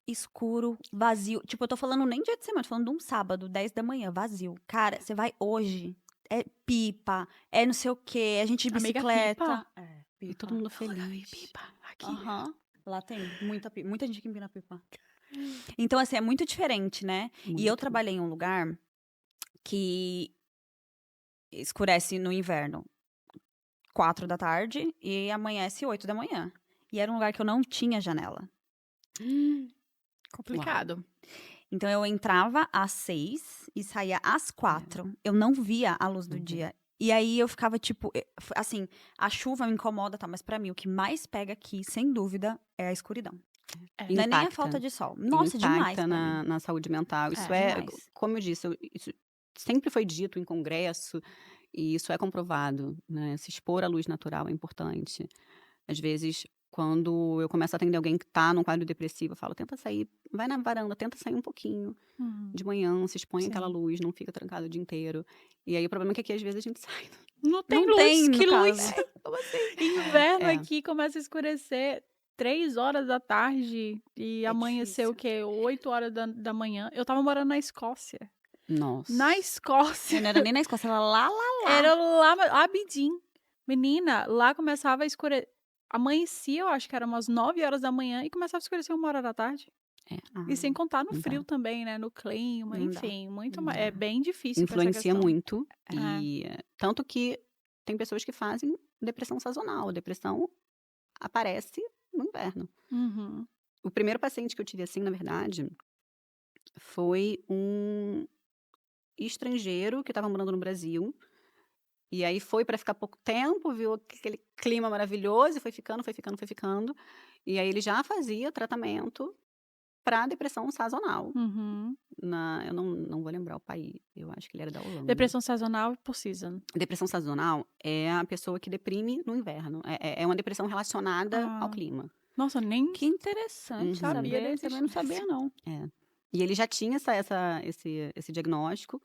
B: escuro, vazio. Tipo, eu tô falando nem dia de semana, tô falando de um sábado, 10 da manhã, vazio. Cara, você vai hoje, é pipa, é não sei o quê, é gente de
A: Amiga,
B: bicicleta.
A: pipa?
B: É,
C: E
B: pipa.
C: todo mundo
A: Eu nunca vi
C: feliz.
A: pipa aqui.
B: Aham. Lá tem muita pipa, muita gente que empina pipa. Então, assim, é muito diferente, né? E eu
C: Muito.
B: trabalhei em um lugar que escurece no inverno 4 da tarde e amanhece 8 da manhã. E era um lugar que eu não tinha janela.
A: Complicado.
B: Então eu entrava às 6 e saía às 4. Eu não via a luz do
C: Uhum.
B: dia. E aí eu ficava tipo, assim, a chuva me incomoda, tá? Mas pra mim o que mais pega aqui, sem dúvida, é a escuridão.
A: É.
B: Não é nem a
C: Impacta.
B: falta de sol. Nossa, demais
C: Impacta
B: pra mim.
C: na saúde mental. Isso
B: Demais.
C: como eu disse, isso sempre foi dito em congresso, e isso é comprovado, né, se expor à luz natural é importante. Às vezes, quando eu começo a atender alguém que tá num quadro depressivo, eu falo: "Tenta sair, vai na varanda, tenta sair um pouquinho
A: Uhum.
C: de manhã, se expõe àquela
A: Sim.
C: luz, não fica trancado o dia inteiro". E aí o problema é que aqui às vezes a gente sai.
A: Não tem
B: Não
A: luz,
B: tem, no
A: que luz?
B: caso.
C: Como assim?
A: Inverno
C: É,
A: aqui começa a escurecer 3 horas da tarde e
C: é
A: amanhecer o
C: difícil.
A: quê? 8 horas da manhã. Eu tava morando na Escócia.
C: Nossa.
A: Na Escócia.
B: Não era nem na Escócia, era lá.
A: Era lá, Aberdeen. Menina, lá começava a escurecer. Amanhecia, eu acho que era umas 9 horas da manhã e começava a escurecer 1 hora da tarde.
C: É,
A: E sem contar no
C: não dá.
A: frio também, né? No clima,
B: Não dá.
A: enfim, muito
B: Não
A: é
B: dá.
A: bem difícil com essa
C: Influencia
A: questão.
C: muito,
A: É.
C: e tanto que tem pessoas que fazem depressão sazonal. A depressão aparece no inverno.
A: Uhum.
C: O primeiro paciente que eu tive assim, na verdade, foi um estrangeiro que estava morando no Brasil, e aí foi para ficar pouco tempo, viu aquele clima maravilhoso e foi ficando, foi ficando, foi ficando. E aí ele já fazia tratamento para depressão sazonal.
A: Uhum.
C: Eu não vou lembrar o país, eu acho que ele era da Holanda.
A: Depressão sazonal por season.
C: Depressão sazonal é a pessoa que deprime no inverno. É uma depressão relacionada ao
A: Ah.
C: clima.
A: Nossa, nem
B: Que interessante
C: Uhum.
A: sabia
B: saber.
A: desse.
B: Também não sabia, não.
C: É. E ele já tinha esse diagnóstico,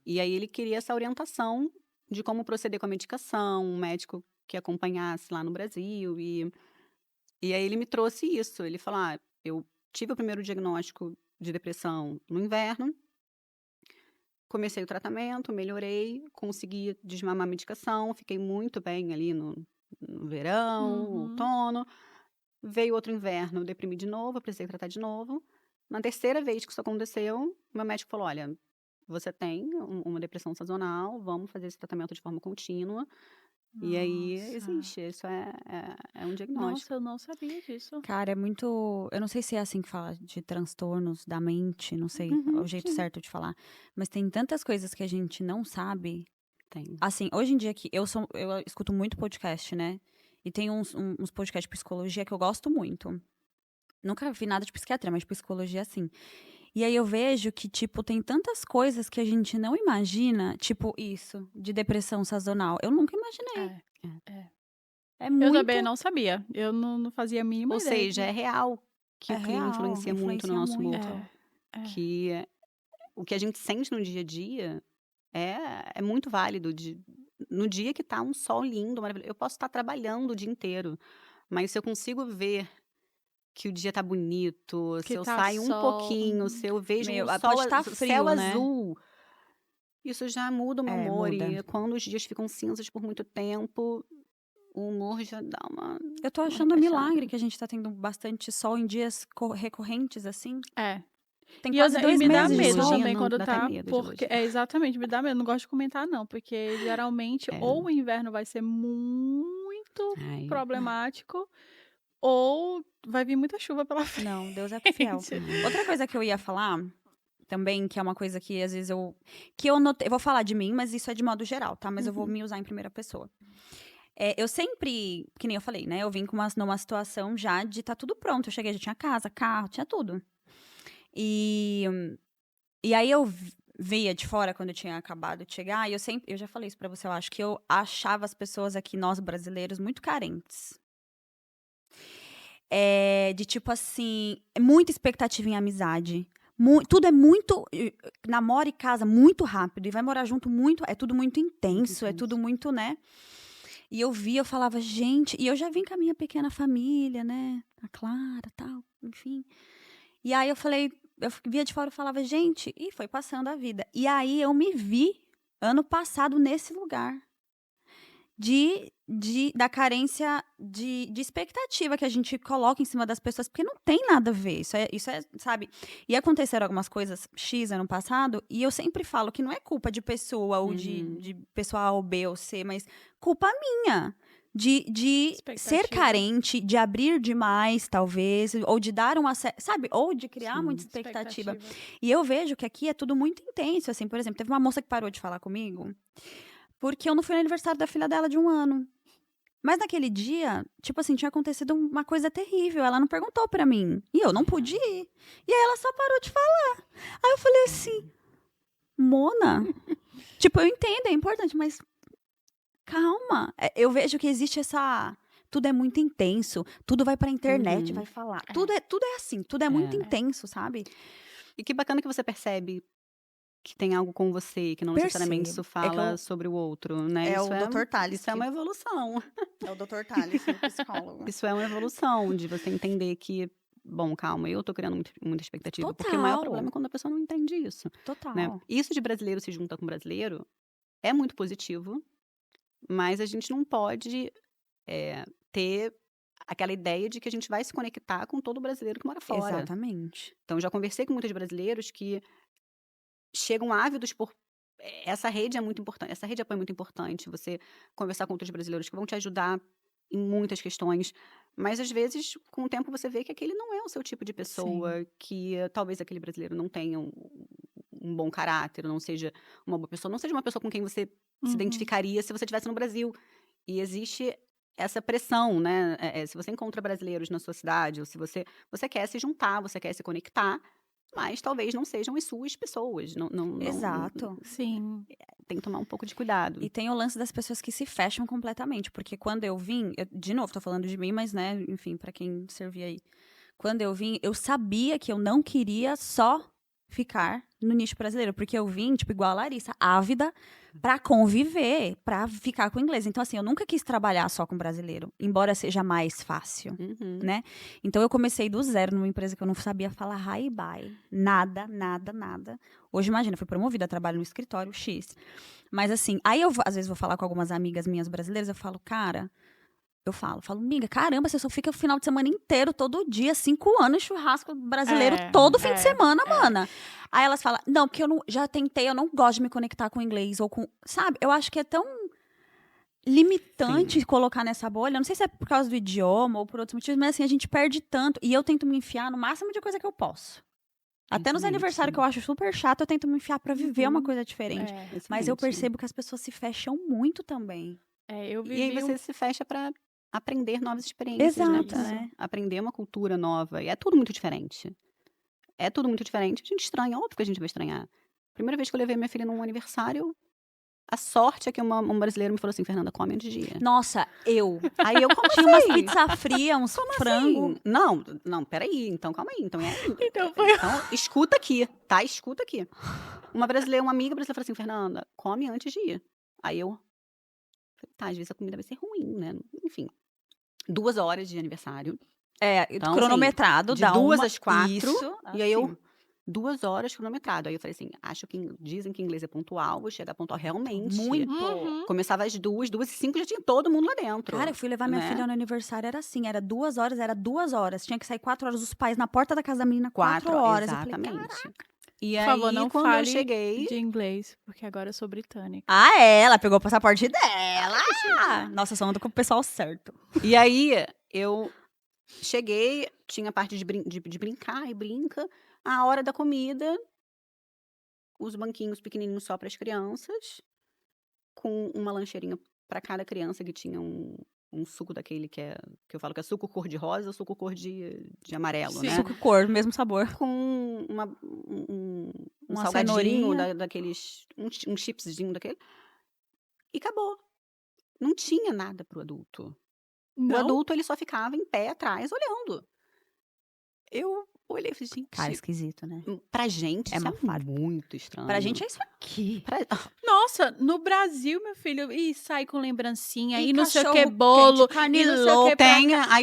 C: e aí ele queria essa orientação de como proceder com a medicação, um médico que acompanhasse lá no Brasil. E aí ele me trouxe isso. Ele falou: eu tive o primeiro diagnóstico de depressão no inverno, comecei o tratamento, melhorei, consegui desmamar a medicação, fiquei muito bem ali no verão,
A: Uhum.
C: outono. Veio outro inverno, eu deprimi de novo, eu precisei tratar de novo. Na terceira vez que isso aconteceu, meu médico falou: olha, você tem uma depressão sazonal, vamos fazer esse tratamento de forma contínua. E aí
A: Nossa.
C: existe, isso é um diagnóstico.
A: Nossa, eu não sabia disso.
B: Cara, é muito. Eu não sei se é assim que fala, de transtornos da mente, não sei
C: Uhum,
B: o jeito
C: sim.
B: certo de falar. Mas tem tantas coisas que a gente não sabe.
C: Tem.
B: Assim, hoje em dia que eu escuto muito podcast, né? E tem uns podcasts de psicologia que eu gosto muito. Nunca vi nada de psiquiatria, mas de psicologia, sim. E aí eu vejo que, tipo, tem tantas coisas que a gente não imagina, tipo isso, de depressão sazonal. Eu nunca imaginei. É
A: Eu
B: muito
A: também não sabia. Eu não fazia a mínima
C: Ou
A: ideia.
C: seja, é real que
B: É
C: o clima
B: real,
C: influencia muito no
B: influencia
C: nosso
B: muito.
C: humor.
A: É.
C: Que o que a gente sente no dia a dia é muito válido. No dia que tá um sol lindo, maravilhoso, eu posso estar trabalhando o dia inteiro, mas se eu consigo ver que o dia tá bonito, se
A: Que
C: eu
A: tá
C: saio um
A: sol.
C: pouquinho, se eu vejo
B: Meu,
C: o
B: pode
C: sol,
B: tá
C: o
B: frio,
C: céu
B: né?
C: azul, isso já muda o meu humor.
B: muda.
C: E quando os dias ficam cinzas por muito tempo, o humor já dá uma.
B: Eu tô
C: uma
B: achando um
C: rebaixada.
B: milagre que a gente tá tendo bastante sol em dias recorrentes, assim.
A: É.
B: Tem
A: E,
B: quase 2
A: me dá
B: meses de
A: medo
B: sol.
C: Geologia
A: também
C: não,
A: quando
C: dá até
A: tá.
C: medo,
A: Porque,
C: geologia.
A: exatamente, me dá medo. Não gosto de comentar, não. Porque geralmente
C: É.
A: ou o inverno vai ser muito
C: Ai.
A: problemático, ou vai vir muita chuva pela frente.
B: Não, Deus é fiel. Outra coisa que eu ia falar também, que é uma coisa que às vezes que eu notei, eu vou falar de mim, mas isso é de modo geral, tá? Mas eu vou me usar em primeira pessoa. Eu sempre, que nem eu falei, né? Eu vim numa situação já de tá tudo pronto. Eu cheguei, já tinha casa, carro, tinha tudo. E aí eu via de fora quando eu tinha acabado de chegar, e eu já falei isso pra você, eu acho que eu achava as pessoas aqui, nós brasileiros, muito carentes. De tipo assim, muita expectativa em amizade. Tudo é muito. Namora e casa muito rápido. E vai morar junto muito. É tudo muito intenso. É tudo muito, né? E eu falava, gente. E eu já vim com a minha pequena família, né? A Clara tal, enfim. E aí eu falei, eu via de fora e falava, gente. E foi passando a vida. E aí eu me vi ano passado nesse lugar. Da carência de expectativa que a gente coloca em cima das pessoas, porque não tem nada a ver. Isso é, sabe? E aconteceram algumas coisas X ano passado, e eu sempre falo que não é culpa de pessoa ou de pessoa A ou B ou C, mas culpa minha. De ser carente, de abrir demais, talvez, ou de dar uma, sabe? Ou de criar muita expectativa. E eu vejo que aqui é tudo muito intenso, assim, por exemplo, teve uma moça que parou de falar comigo, porque eu não fui no aniversário da filha dela de 1 ano. Mas naquele dia, tipo assim, tinha acontecido uma coisa terrível. Ela não perguntou pra mim. E eu não pude ir. E aí ela só parou de falar. Aí eu falei assim, Mona, tipo, eu entendo, é importante, mas calma. Eu vejo que existe essa... Tudo é muito intenso. Tudo vai pra internet, vai falar. Tudo é assim, tudo é muito intenso, sabe?
C: E que bacana que você percebe que tem algo com você, que não necessariamente isso fala sobre o outro, né?
B: É
C: isso
B: o Dr. Tales.
C: Isso é uma evolução.
B: É o Dr. Tales, o psicólogo.
C: Isso é uma evolução, de você entender que, bom, calma, eu tô criando muita expectativa.
B: Total.
C: Porque o maior problema é quando a pessoa não entende isso.
B: Total.
C: Né? Isso de brasileiro se junta com brasileiro é muito positivo, mas a gente não pode ter aquela ideia de que a gente vai se conectar com todo brasileiro que mora fora.
B: Exatamente.
C: Então, já conversei com muitos brasileiros que chegam ávidos por... Essa rede é muito importante, essa rede de apoio é muito importante. Você conversar com outros brasileiros que vão te ajudar em muitas questões, mas às vezes, com o tempo, você vê que aquele não é o seu tipo de pessoa, que talvez aquele brasileiro não tenha um bom caráter, não seja uma boa pessoa, não seja uma pessoa com quem você se identificaria se você estivesse no Brasil. E existe essa pressão, né? Se você encontra brasileiros na sua cidade, ou se você quer se juntar, você quer se conectar, mas talvez não sejam as suas pessoas.
B: Exato.
A: Sim.
C: Tem que tomar um pouco de cuidado.
B: E tem o lance das pessoas que se fecham completamente, porque quando eu vim, de novo, tô falando de mim, mas, né, enfim, pra quem servia aí. Quando eu vim, eu sabia que eu não queria só ficar no nicho brasileiro, porque eu vim, tipo, igual a Larissa, ávida pra conviver, pra ficar com o inglês. Então, assim, eu nunca quis trabalhar só com brasileiro, embora seja mais fácil, né? Então, eu comecei do zero numa empresa que eu não sabia falar hi, bye. Nada. Hoje, imagina, eu fui promovida, trabalho no escritório X. Mas, assim, aí eu, às vezes, vou falar com algumas amigas minhas brasileiras, eu falo, cara... Eu falo, amiga, caramba, você só fica o final de semana inteiro, todo dia, 5 anos, churrasco brasileiro, todo fim de semana, mana. Aí elas falam, não, porque já tentei, eu não gosto de me conectar com o inglês, ou com, sabe? Eu acho que é tão limitante colocar nessa bolha, não sei se é por causa do idioma ou por outros motivos, mas assim, a gente perde tanto, e eu tento me enfiar no máximo de coisa que eu posso. Até nos aniversários que eu acho super chato, eu tento me enfiar pra viver uma coisa diferente. Mas eu percebo que as pessoas se fecham muito também.
A: Eu vivi
C: e aí você se fecha pra aprender novas experiências, né?
B: Exato,
C: Pra
B: né?
C: aprender uma cultura nova. E é tudo muito diferente. É tudo muito diferente. A gente estranha, óbvio que a gente vai estranhar. Primeira vez que eu levei minha filha num aniversário, a sorte é que um brasileiro me falou assim, Fernanda, come antes de ir.
B: Nossa, eu.
C: Aí eu, como
B: Tinha umas
C: assim?
B: pizza fria, uns frango.
C: Assim? Não, peraí, então calma aí. Então,
A: Então foi.
C: então escuta aqui, tá? Escuta aqui. Uma amiga brasileira falou assim, Fernanda, come antes de ir. Aí eu, falei, tá, às vezes a comida vai ser ruim, né? Enfim, 2 horas de aniversário. Então, assim,
B: cronometrado,
C: de
B: dá
C: 2
B: uma...
C: às 4,
B: Isso,
C: e aí eu,
B: assim.
C: 2 horas cronometrado. Aí eu falei assim, acho que dizem que inglês é pontual, vou chegar pontual realmente.
B: Muito.
A: Uhum.
C: Começava às 2h05 já tinha todo mundo lá dentro.
B: Cara, eu fui levar minha
C: né?
B: filha no aniversário, era assim, era 2 horas, era 2 horas. Tinha que sair 4 horas, os pais na porta da casa da menina, 4 horas. Eu falei,
C: Exatamente.
B: cara...
C: E
A: Por
C: aí,
A: favor, não
C: quando eu
A: fale
C: cheguei,
A: de inglês, porque agora eu sou britânica.
B: Ah, é, ela pegou o passaporte dela. Nossa, eu só ando com o pessoal certo.
C: e aí eu cheguei, tinha a parte de brincar e brinca. A hora da comida, os banquinhos pequenininhos só para as crianças, com uma lancheirinha para cada criança que tinha um suco daquele que eu falo que é suco cor-de-rosa ou suco cor de amarelo,
A: Sim.
C: né?
B: Suco cor, mesmo sabor.
C: Com um
B: Uma
C: salgadinho
B: cenourinha.
C: daqueles, um chipszinho daquele. E acabou. Não tinha nada pro adulto. O
A: Não?
C: adulto, ele só ficava em pé atrás, olhando. Eu olhei e falei, gente,
B: Cara, esquisito, né?
C: pra gente
B: É
C: isso
B: uma farpa.
C: muito estranho.
B: Pra gente é isso aqui.
A: Nossa, no Brasil, meu filho, e sai com lembrancinha, e não sei o que,
B: cachorro
A: bolo,
B: quente, carne
A: e não sei o que.
B: louca.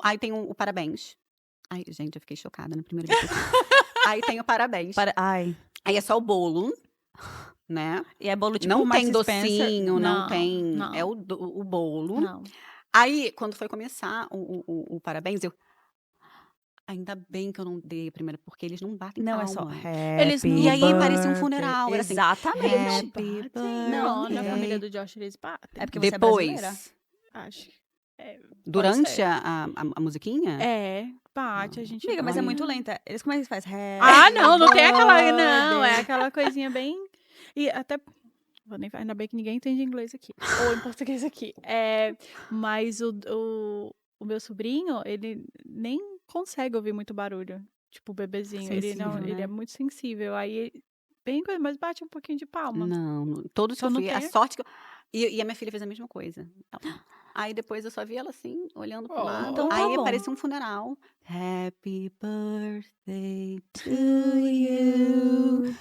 C: Aí tem o parabéns. Ai, gente, eu fiquei chocada na primeira vez que eu fiz. Aí tem o parabéns.
B: Ai.
C: Aí é só o bolo, né?
B: E é bolo tipo
C: Não
B: Marks
C: tem
B: Spencer.
C: docinho, não tem...
A: não.
C: É o bolo.
A: Não.
C: Aí, quando foi começar o parabéns, eu... Ainda bem que eu não dei a primeira, porque eles não batem
B: Não,
C: palma.
B: é só
A: Eles não-
C: E aí parecia um
B: birthday.
C: funeral. Era assim,
B: Exatamente.
C: Happy
A: Não, na
C: birthday.
A: família do Josh eles batem.
B: É porque você é brasileira.
C: Depois,
A: Acho.
C: durante
A: ser.
C: a musiquinha,
A: Bate, a gente.
B: Amiga, mas é
C: Olha.
B: muito lenta. Eles como é que faz?
A: Não tem aquela. Não, é aquela coisinha bem. E até. Ainda bem que ninguém entende inglês aqui. Ou em português aqui. Mas o meu sobrinho, ele nem consegue ouvir muito barulho. Tipo, o bebezinho. Ele
B: Sensível,
A: é
B: né?
A: muito sensível. Aí, bem coisa, mas bate um pouquinho de palma.
C: não, todos que
A: Só
C: eu
A: não
C: fui, a
A: tem-
C: sorte que eu... E a minha filha fez a mesma coisa. Aí depois eu só vi ela assim, olhando pro
A: Oh.
C: lado.
B: Então tá
C: Aí
B: bom.
C: parecia um funeral. Happy birthday to you.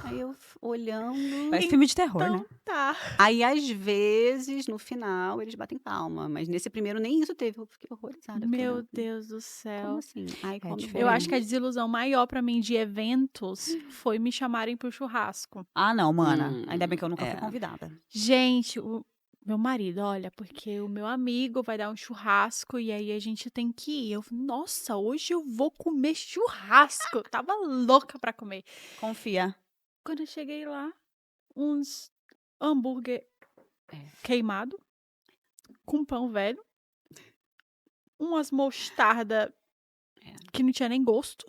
C: Aí eu olhando.
B: Parece filme de terror,
A: Então,
B: né?
A: tá.
C: Aí, às vezes, no final, eles batem palma. Mas nesse primeiro nem isso teve. Eu fiquei horrorizada.
A: Meu Deus do
C: Como
A: céu.
C: assim? Aí, quando
B: diferente.
A: Eu acho que a desilusão maior pra mim de eventos foi me chamarem pro churrasco.
B: Ah, não, mana. Ainda bem que eu nunca fui
C: é.
B: convidada.
A: Gente, o meu marido, olha, porque o meu amigo vai dar um churrasco e aí a gente tem que ir. Eu falei, nossa, hoje eu vou comer churrasco. Eu tava louca pra comer.
B: Confia.
A: Quando eu cheguei lá, uns hambúrguer queimado, com pão velho, umas mostarda que não tinha nem gosto.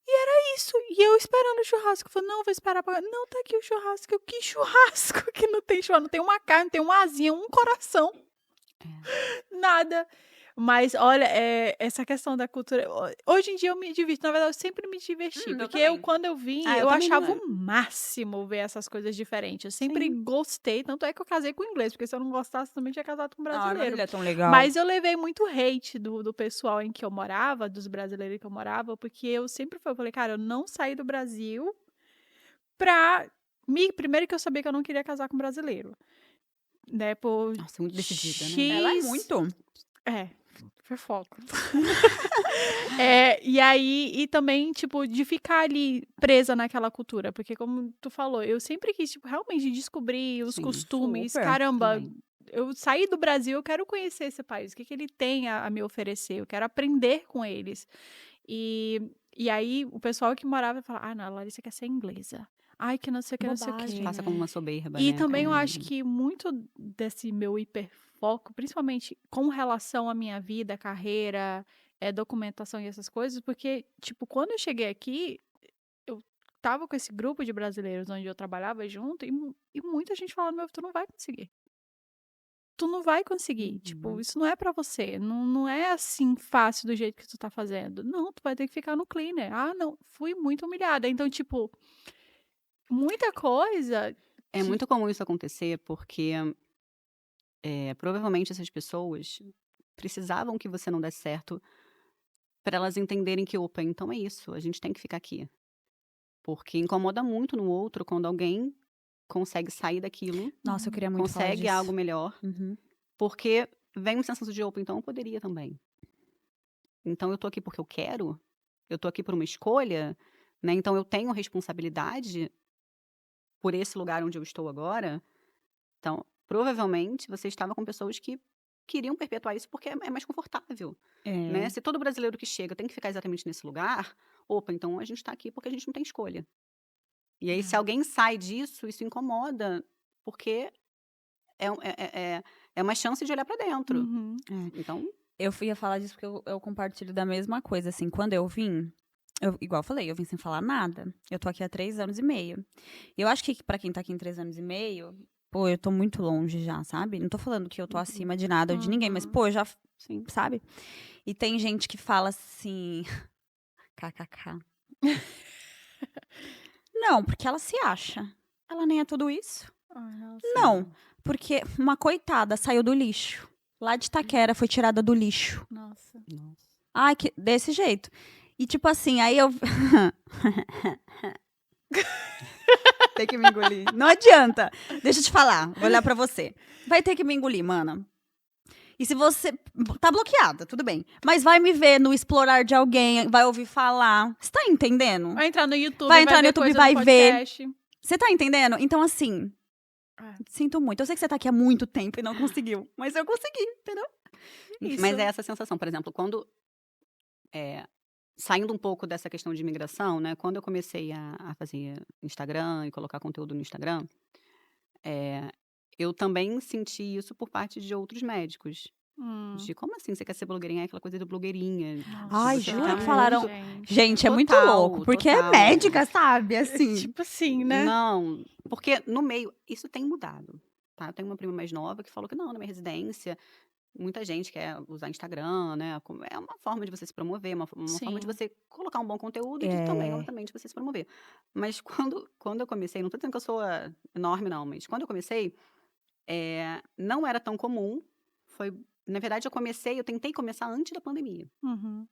A: E era isso. E eu esperando o churrasco. Eu falei, não, vou esperar pra... Não, tá aqui o churrasco. Eu, que churrasco? Que não tem churrasco. Não tem uma carne, não tem uma asinha, um coração. Nada. Mas, olha, essa questão da cultura... Hoje em dia eu me divirto. Na verdade, eu sempre me diverti.
C: Eu
A: Porque
C: também.
A: quando eu vim,
C: Ah, eu
A: eu
C: também
A: achava
C: não.
A: o máximo ver essas coisas diferentes. Eu sempre gostei. Tanto é que eu casei com inglês. Porque se eu não gostasse, também tinha casado com
B: Ah, mas
A: brasileiro.
B: ele é tão legal.
A: Mas eu levei muito hate do pessoal em que eu morava, dos brasileiros que eu morava, porque eu sempre falei, cara, eu não saí do Brasil pra... Primeiro que eu sabia que eu não queria casar com brasileiro. Né, por
C: Nossa, muito decidida,
A: X...
C: né?
B: Ela é muito.
A: Foi foco. E aí, e também, tipo, de ficar ali presa naquela cultura. Porque, como tu falou, eu sempre quis, tipo, realmente descobrir os
C: Sim,
A: costumes.
B: super,
A: Caramba,
C: também.
A: eu saí do Brasil, eu quero conhecer esse país. O que ele tem a me oferecer? Eu quero aprender com eles. E aí, o pessoal que morava falava, não, a Larissa quer ser inglesa. Ai, que não sei o que, não sei o
B: Bobagem.
A: que.
C: Passa como uma soberba,
A: E
C: né?
A: também eu
C: Como-
A: acho que muito desse meu hiperfoco, principalmente com relação à minha vida, carreira, documentação e essas coisas, porque, tipo, quando eu cheguei aqui, eu tava com esse grupo de brasileiros onde eu trabalhava junto e muita gente falando, meu, tu não vai conseguir. tu não vai conseguir. Tipo,
C: Uhum.
A: isso não é pra você. Não é assim fácil do jeito que tu tá fazendo. Não, tu vai ter que ficar no cleaner. Ah, não, fui muito humilhada. Então, tipo, muita coisa
C: É
A: que.
C: muito comum isso acontecer, porque provavelmente essas pessoas precisavam que você não desse certo para elas entenderem que, opa, então é isso, a gente tem que ficar aqui. Porque incomoda muito no outro quando alguém consegue sair daquilo,
B: Nossa, eu
A: Uhum.
B: queria muito falar
C: consegue algo
B: disso.
C: melhor,
B: Uhum.
C: porque vem uma sensação de, opa, então eu poderia também. Então eu tô aqui porque eu quero, eu tô aqui por uma escolha, né? Então eu tenho responsabilidade por esse lugar onde eu estou agora. Então, provavelmente você estava com pessoas que queriam perpetuar isso porque é mais confortável, né?
B: É.
C: Se todo brasileiro que chega tem que ficar exatamente nesse lugar, opa, então a gente está aqui porque a gente não tem escolha. E aí, se
A: É.
C: alguém sai disso, isso incomoda, porque é, um- é, é, é é uma chance de olhar para dentro.
A: Uhum.
C: Então,
B: Eu ia falar disso porque eu compartilho da mesma coisa, assim, quando eu vim, igual eu falei, eu vim sem falar nada. Eu tô aqui há 3 anos e meio. E eu acho que pra quem tá aqui em 3 anos e meio, pô, eu tô muito longe já, sabe? Não tô falando que eu tô
C: Uhum.
B: acima de nada ou de ninguém, mas,
A: Uhum.
B: pô, eu já,
C: sim.
B: sabe? E tem gente que fala assim, kkk. Não, porque ela se acha. Ela nem é tudo isso.
A: Ai, nossa.
B: Não, porque uma coitada saiu do lixo. Lá de Itaquera foi tirada do lixo.
A: Nossa.
C: Nossa.
B: Ai, que desse jeito. E tipo assim, aí eu. Tem que me engolir. Não adianta. Deixa eu te falar, vou olhar pra você. Vai ter que me engolir, mana. E se você. Tá bloqueada, tudo bem. Mas vai me ver no explorar de alguém, vai ouvir falar. Você tá entendendo?
A: Vai entrar no YouTube,
B: Vai entrar no
A: ver
B: YouTube,
A: coisa
B: vai
A: do
B: ver.
A: podcast.
B: Você tá entendendo? Então, assim,
A: É,
B: sinto muito. Eu sei que você tá aqui há muito tempo e não conseguiu. Mas eu consegui, entendeu?
A: isso.
C: Mas é essa sensação, por exemplo, quando saindo um pouco dessa questão de imigração, né? Quando eu comecei a fazer Instagram e colocar conteúdo no Instagram, eh, eu também senti isso por parte de outros médicos. De como assim você quer ser blogueirinha? É aquela coisa de blogueirinha.
A: Nossa,
B: Ai,
C: Você
B: juro
C: fica
B: que falaram.
A: gente.
B: Gente, é muito
C: Total,
B: louco, porque é
C: total.
B: médica, sabe? Assim.
A: Tipo assim, né?
C: Não, porque no meio, isso tem mudado, tá? Eu tenho uma prima mais nova que falou que não, na minha residência, muita gente quer usar Instagram, né? É uma forma de você se promover, uma forma de
A: Sim.
C: você colocar um bom conteúdo e de também,
B: É.
C: obviamente, você se promover. Mas quando eu comecei, não tô dizendo que eu sou enorme, não, mas quando eu comecei, não era tão comum. Foi, na verdade, eu tentei começar antes da pandemia.
A: Uhum.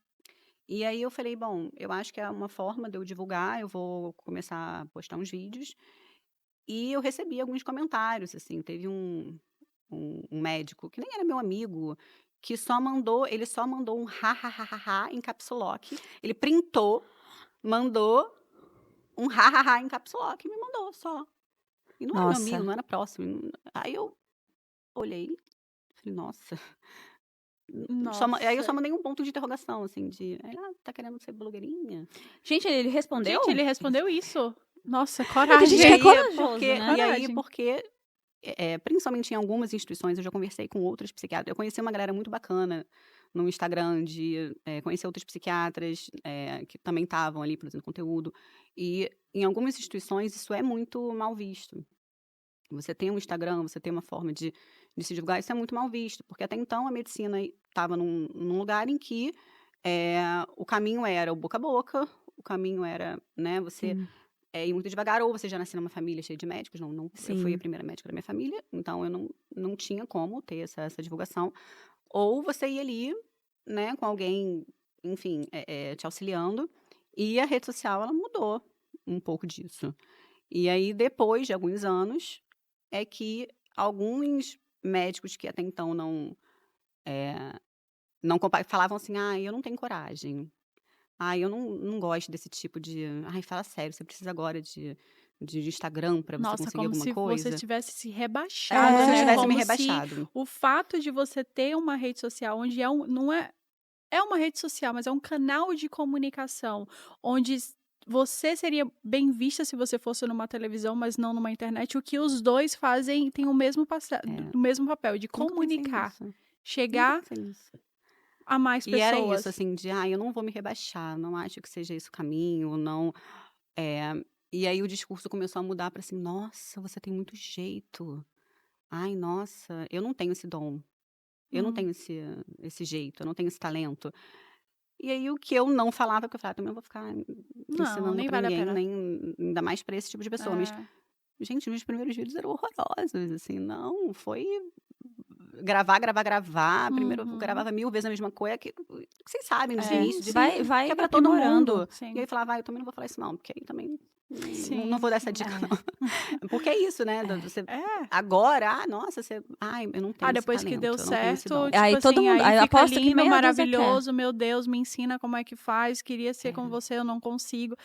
C: E aí eu falei, bom, eu acho que é uma forma de eu divulgar, eu vou começar a postar uns vídeos. E eu recebi alguns comentários, assim, teve um médico, que nem era meu amigo, que ele só mandou um ha, ha, ha, ha, ha em caps lock. Ele printou, mandou um ha, ha, ha em caps lock e me mandou só. E não era meu amigo,
B: Nossa.
C: não era próximo. Aí eu olhei, falei, nossa. Aí eu só
A: Nossa.
C: mandei um ponto de interrogação, assim, tá querendo ser blogueirinha?
B: Gente, ele respondeu?
A: Gente, ele respondeu isso. Nossa,
B: É que
A: coragem.
B: gente
C: E
B: que é
C: aí,
B: corajoso, né?
C: e aí,
A: Coragem.
C: porque principalmente em algumas instituições, eu já conversei com outros psiquiatras. Eu conheci uma galera muito bacana no Instagram de conhecer outros psiquiatras que também estavam ali produzindo conteúdo. E em algumas instituições isso é muito mal visto. Você tem um Instagram, você tem uma forma de se divulgar, isso é muito mal visto, porque até então a medicina estava num lugar em que o caminho era o boca a boca, o caminho era, né, você
B: Sim.
C: ir muito devagar, ou você já nasceu numa família cheia de médicos, eu fui a
B: Sim.
C: primeira médica da minha família, então eu não tinha como ter essa divulgação. Ou você ia ali, né, com alguém, enfim, te auxiliando, e a rede social, ela mudou um pouco disso. E aí, depois de alguns anos, é que alguns médicos que até então falavam assim, eu não tenho coragem. Eu não gosto desse tipo de. Fala sério, você precisa agora de Instagram para você
A: Nossa,
C: conseguir
A: como
C: alguma
A: se você
C: coisa?
A: tivesse se
C: Como
A: rebaixado,
C: se eu
A: né?
C: tivesse me
A: Como se
C: rebaixado.
A: o fato de você ter uma rede social onde não é uma rede social, mas é um canal de comunicação, onde você seria bem vista se você fosse numa televisão, mas não numa internet. O que os dois fazem tem o mesmo, o mesmo papel, de
C: Nunca pensei
A: comunicar,
C: nisso. Nunca
A: chegar
C: pensei nisso.
A: a mais
C: E era isso,
A: pessoas.
C: assim, de, eu não vou me rebaixar, não acho que seja esse o caminho, não. é, E aí o discurso começou a mudar para assim, nossa, você tem muito jeito. ai, nossa, eu não tenho esse dom, eu não tenho esse jeito, eu não tenho esse talento. E aí o que eu não falava, porque eu falava: "Também não vou ficar
A: Não,
C: ensinando
A: nem
C: pra
A: vale a
C: ninguém,
A: pena.
C: nem ainda mais pra esse tipo de pessoa". Mas,
A: É.
C: gente, meus primeiros vídeos eram horrorosos, assim, não, foi gravar, gravar, gravar. Primeiro eu
A: Uhum.
C: gravava 1000 vezes a mesma coisa, que vocês sabem desse
B: É,
C: início
A: Sim,
C: de
B: vai,
A: sim,
B: vai
C: que é pra todo
B: aprimorando.
C: mundo. E
A: sim.
C: aí falava: "Ah, eu também não vou falar isso não, porque aí também não
A: Sim,
C: vou dar essa
A: sim.
C: dica
B: É.
C: não". Porque é isso, né, você
A: É.
C: agora, nossa, você: "Ai, eu não tenho esse
A: Depois que deu
C: talento, eu não tenho esse
A: certo,
C: dom".
A: tipo
B: Aí todo
A: assim,
B: mundo,
A: aí
B: aí eu
A: fica
B: aposto que
A: lindo,
B: meia dúzia quer.
A: maravilhoso, meu Deus, me ensina como é que faz, queria ser como
C: É,
A: você, eu não consigo.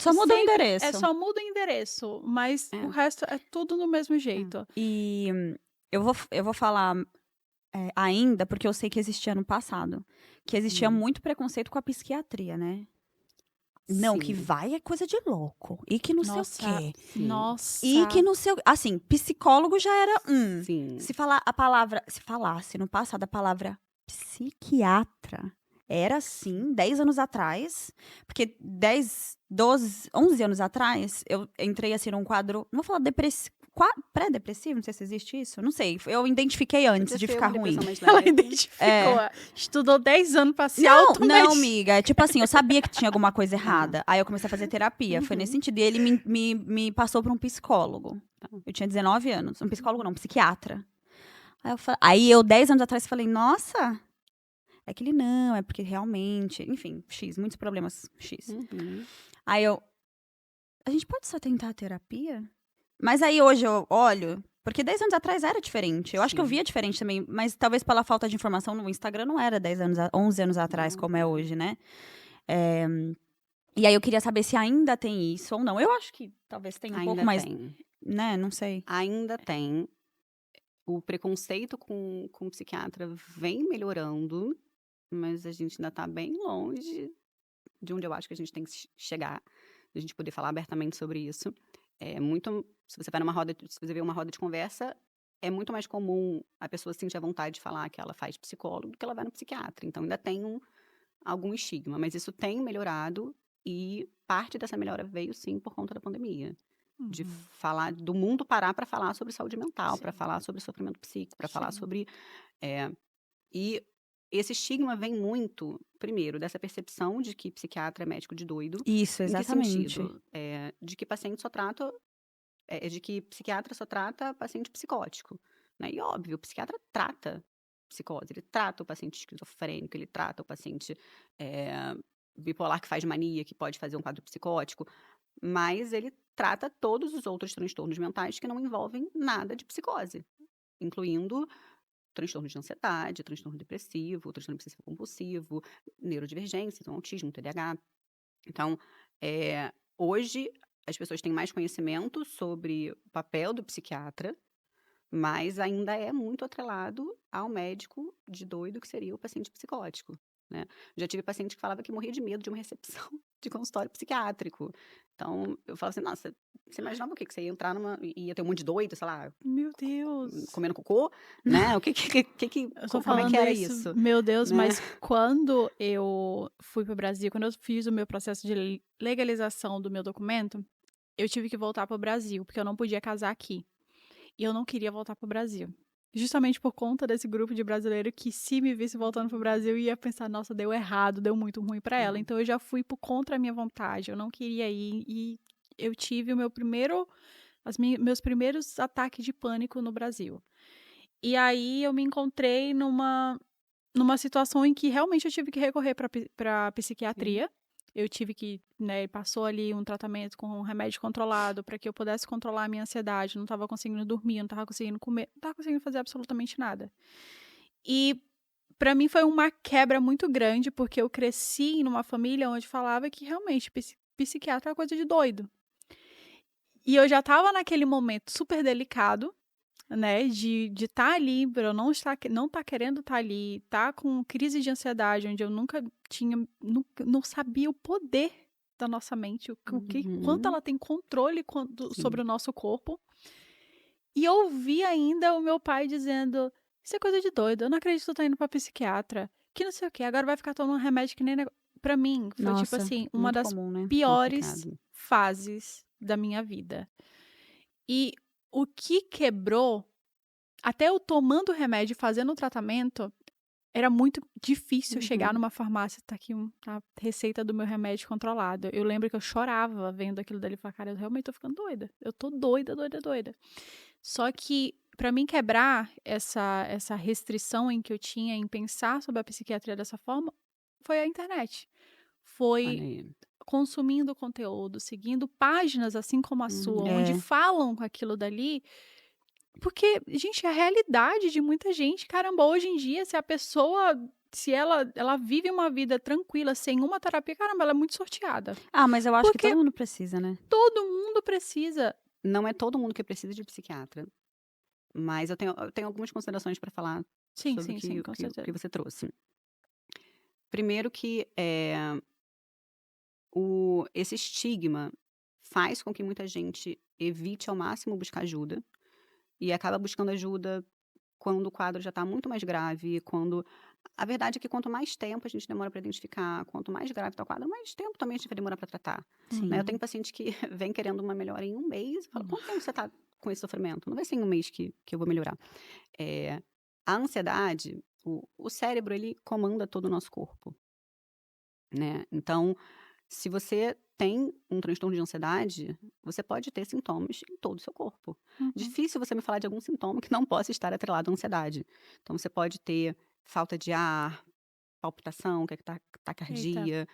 B: Só muda o
A: Sempre é
B: endereço.
A: só muda o endereço, mas o
C: é,
A: resto é tudo no mesmo
C: é.
A: jeito.
B: E eu vou falar ainda, porque eu sei que existia no passado, que existia
C: Hum.
B: muito preconceito com a psiquiatria, né? Não, que
C: Sim,
B: vai é coisa de louco. E que não sei o
A: Nossa,
B: quê.
C: sim,
B: E que
A: nossa.
B: não sei o... Assim, psicólogo já era
C: sim.
B: Se falar a palavra... Se falasse no passado a palavra psiquiatra, era assim, 10 anos atrás. Porque 10, 12, 11 anos atrás, eu entrei assim num quadro... Não vou falar pré-depressivo, não sei se existe isso. Não sei, eu identifiquei antes
C: Podia
B: de
C: ser
B: ficar
C: uma
B: ruim.
C: depressão mais
A: Ela
C: leve.
A: identificou,
B: É.
A: estudou 10 anos pra se
B: Não,
A: automedicar.
B: amiga. É tipo assim, eu sabia que tinha alguma coisa errada. Aí eu comecei a fazer terapia. Foi nesse
C: Uhum,
B: sentido. E ele me passou pra um psicólogo.
C: tá.
B: Eu tinha 19 anos. Um psicólogo não, um psiquiatra. Aí eu 10 anos atrás, falei, nossa, é que ele não, é porque realmente... Enfim, X, muitos problemas X.
C: Uhum,
B: Aí a gente pode só tentar a terapia? Mas aí hoje eu olho... Porque 10 anos atrás era diferente. Eu acho que eu
C: sim.
B: via diferente também. Mas talvez pela falta de informação no Instagram não era 10 anos, 11 anos atrás,
C: Não,
B: como é hoje, né? E aí eu queria saber se ainda tem isso ou não. Eu acho que talvez tenha um pouco
C: ainda
B: mais,
C: tem.
B: né? Não sei.
C: Ainda tem. O preconceito com psiquiatra vem melhorando, mas a gente ainda tá bem longe de onde eu acho que a gente tem que chegar, de a gente poder falar abertamente sobre isso. É muito, se você vai numa roda, se você vê uma roda de conversa, é muito mais comum a pessoa sentir a vontade de falar que ela faz psicólogo do que ela vai no psiquiatra. Então ainda tem algum estigma, mas isso tem melhorado e parte dessa melhora veio sim por conta da pandemia. De
A: Uhum.
C: falar, do mundo parar para falar sobre saúde mental, para
A: Sim,
C: falar sobre sofrimento psíquico, para falar
A: sim.
C: sobre. é, e esse estigma vem muito, primeiro, dessa percepção de que psiquiatra é médico de doido.
B: Isso,
C: Em que
B: exatamente.
C: sentido? De que paciente só trata. De que psiquiatra só trata paciente psicótico. Né? E óbvio, o psiquiatra trata psicose, ele trata o paciente esquizofrênico, ele trata o paciente é, bipolar que faz mania, que pode fazer um quadro psicótico, mas ele trata todos os outros transtornos mentais que não envolvem nada de psicose, incluindo transtorno de ansiedade, transtorno depressivo, transtorno obsessivo compulsivo, neurodivergência, então autismo, TDAH. Então, hoje as pessoas têm mais conhecimento sobre o papel do psiquiatra, mas ainda é muito atrelado ao médico de doido, que seria o paciente psicótico, né. Já tive paciente que falava que morria de medo de uma recepção de consultório psiquiátrico. Então, eu falo assim: "Nossa, você imaginava o quê? Que você ia entrar e ia ter um monte de doido, sei lá,
A: Meu Deus.
C: comendo cocô, né? O que
A: Eu tô
C: como é que
A: falando
C: era
A: isso,
C: isso?",
A: meu Deus,
C: né.
A: mas quando eu fui para o Brasil, quando eu fiz o meu processo de legalização do meu documento, eu tive que voltar para o Brasil, porque eu não podia casar aqui. E eu não queria voltar para o Brasil. Justamente por conta desse grupo de brasileiro que, se me visse voltando para o Brasil, ia pensar: nossa, deu errado, deu muito ruim para ela.
C: É.
A: Então eu já fui por contra a minha vontade, eu não queria ir. E eu tive o meu primeiro, meus primeiros ataques de pânico no Brasil. E aí eu me encontrei numa situação em que realmente eu tive que recorrer para
C: Sim.
A: psiquiatria. Eu tive que, né, passou ali um tratamento com um remédio controlado para que eu pudesse controlar a minha ansiedade. Não estava conseguindo dormir, não estava conseguindo comer, não estava conseguindo fazer absolutamente nada. E para mim foi uma quebra muito grande, porque eu cresci numa família onde falava que realmente psiquiatra é coisa de doido. E eu já estava naquele momento super delicado, né, de estar ali, pra eu não estar querendo estar ali, estar com crise de ansiedade, onde eu nunca tinha, não sabia o poder da nossa mente, quanto
C: Uhum.
A: ela tem controle sobre
C: Sim.
A: o nosso corpo. E ouvi ainda o meu pai dizendo: "Isso é coisa de doido, eu não acredito que tu tá indo pra psiquiatra, que não sei o quê, agora vai ficar tomando remédio que nem Pra mim, foi tipo
B: Nossa,
A: assim, uma
B: muito
A: das
B: comum, né?
A: piores
C: Complicado.
A: fases da minha vida. E o que quebrou, até eu tomando o remédio e fazendo o tratamento, era muito difícil chegar numa farmácia, tá aqui a receita do meu remédio controlado. Eu lembro que eu chorava vendo aquilo dali e falava, cara, eu realmente tô ficando doida. Eu tô doida, doida, doida. Só que, pra mim quebrar essa restrição em que eu tinha em pensar sobre a psiquiatria dessa forma, foi a internet. Foi
C: Olha aí.
A: consumindo conteúdo, seguindo páginas assim como a sua, onde falam com aquilo dali. Porque, gente, é a realidade de muita gente. Caramba, hoje em dia, se a pessoa, se ela vive uma vida tranquila, sem uma terapia, caramba, ela é muito sorteada.
B: Ah, mas eu acho que
A: Porque
B: todo mundo precisa, né?
A: todo mundo precisa.
C: Não é todo mundo que precisa de psiquiatra, mas eu tenho algumas considerações para falar
A: Sim,
C: sobre
A: sim, sim, com
C: o
A: certeza.
C: que você trouxe. Primeiro que esse estigma faz com que muita gente evite ao máximo buscar ajuda e acaba buscando ajuda quando o quadro já está muito mais grave, quando a verdade é que quanto mais tempo a gente demora para identificar, quanto mais grave está o quadro, mais tempo também a gente vai demorar para tratar.
B: Sim.
C: Né? Eu tenho paciente que vem querendo uma melhora em um mês e fala, quanto tempo você está com esse sofrimento? Não vai ser em um mês que eu vou melhorar. A ansiedade, o cérebro, ele comanda todo o nosso corpo. Né? Então, se você tem um transtorno de ansiedade, você pode ter sintomas em todo o seu corpo. Difícil você me falar de algum sintoma que não possa estar atrelado à ansiedade. Então, você pode ter falta de ar, palpitação, que é taquicardia,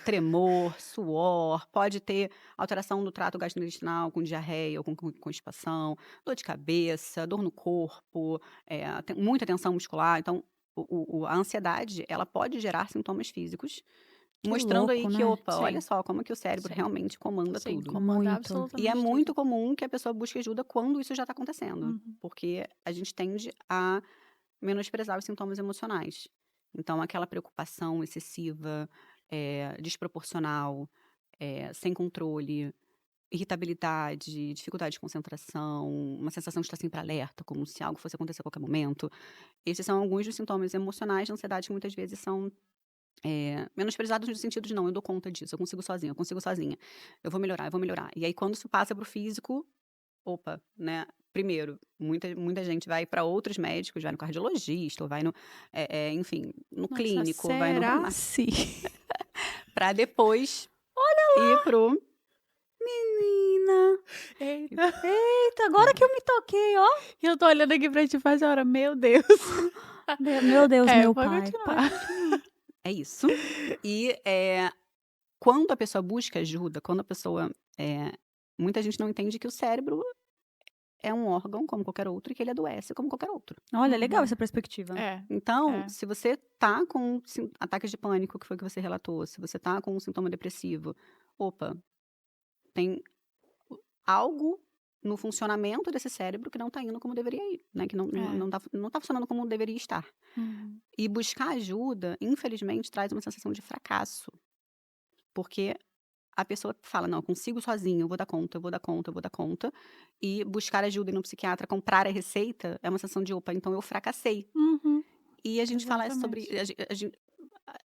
C: tremor, suor, pode ter alteração do trato gastrointestinal com diarreia ou com constipação, dor de cabeça, dor no corpo, muita tensão muscular. Então, a ansiedade, ela pode gerar sintomas físicos, mostrando aí
B: louco,
C: que,
B: né?
C: opa, olha
A: Sim.
C: só como que o cérebro
A: Sim.
C: realmente comanda
A: Sim,
C: tudo.
A: comanda
B: Muito.
A: absolutamente
C: E é muito
A: tudo.
C: comum que a pessoa busque ajuda quando isso já está acontecendo, porque a gente tende a menosprezar os sintomas emocionais. Então, aquela preocupação excessiva, desproporcional, sem controle, irritabilidade, dificuldade de concentração, uma sensação de estar sempre alerta, como se algo fosse acontecer a qualquer momento. Esses são alguns dos sintomas emocionais de ansiedade que muitas vezes são menosprezados no sentido de não, eu dou conta disso, eu consigo sozinha, eu vou melhorar. E aí, quando isso passa para o físico, opa, né? Primeiro, muita gente vai para outros médicos, vai no cardiologista, ou vai no, enfim, no
A: Nossa,
C: clínico, vai no
A: será sim?
C: para depois ir pro
B: Menina.
A: Eita.
B: Eita, agora que eu me toquei, ó.
A: Eu tô olhando aqui pra ti faz hora, meu Deus.
B: Meu Deus, meu
A: pode
B: pai.
A: continuar.
C: É isso. E quando a pessoa busca ajuda, quando a pessoa. Muita gente não entende que o cérebro é um órgão como qualquer outro e que ele adoece como qualquer outro.
B: Olha, legal essa perspectiva.
C: Então, se você tá com ataques de pânico, que foi o que você relatou, se você tá com um sintoma depressivo, opa, tem algo no funcionamento desse cérebro que não tá indo como deveria ir, né? Que não tá funcionando como deveria estar. E buscar ajuda, infelizmente, traz uma sensação de fracasso. Porque a pessoa fala, não, eu consigo sozinho, eu vou dar conta. E buscar ajuda e no psiquiatra, comprar a receita, é uma sensação de, opa, então eu fracassei. E a gente fala sobre...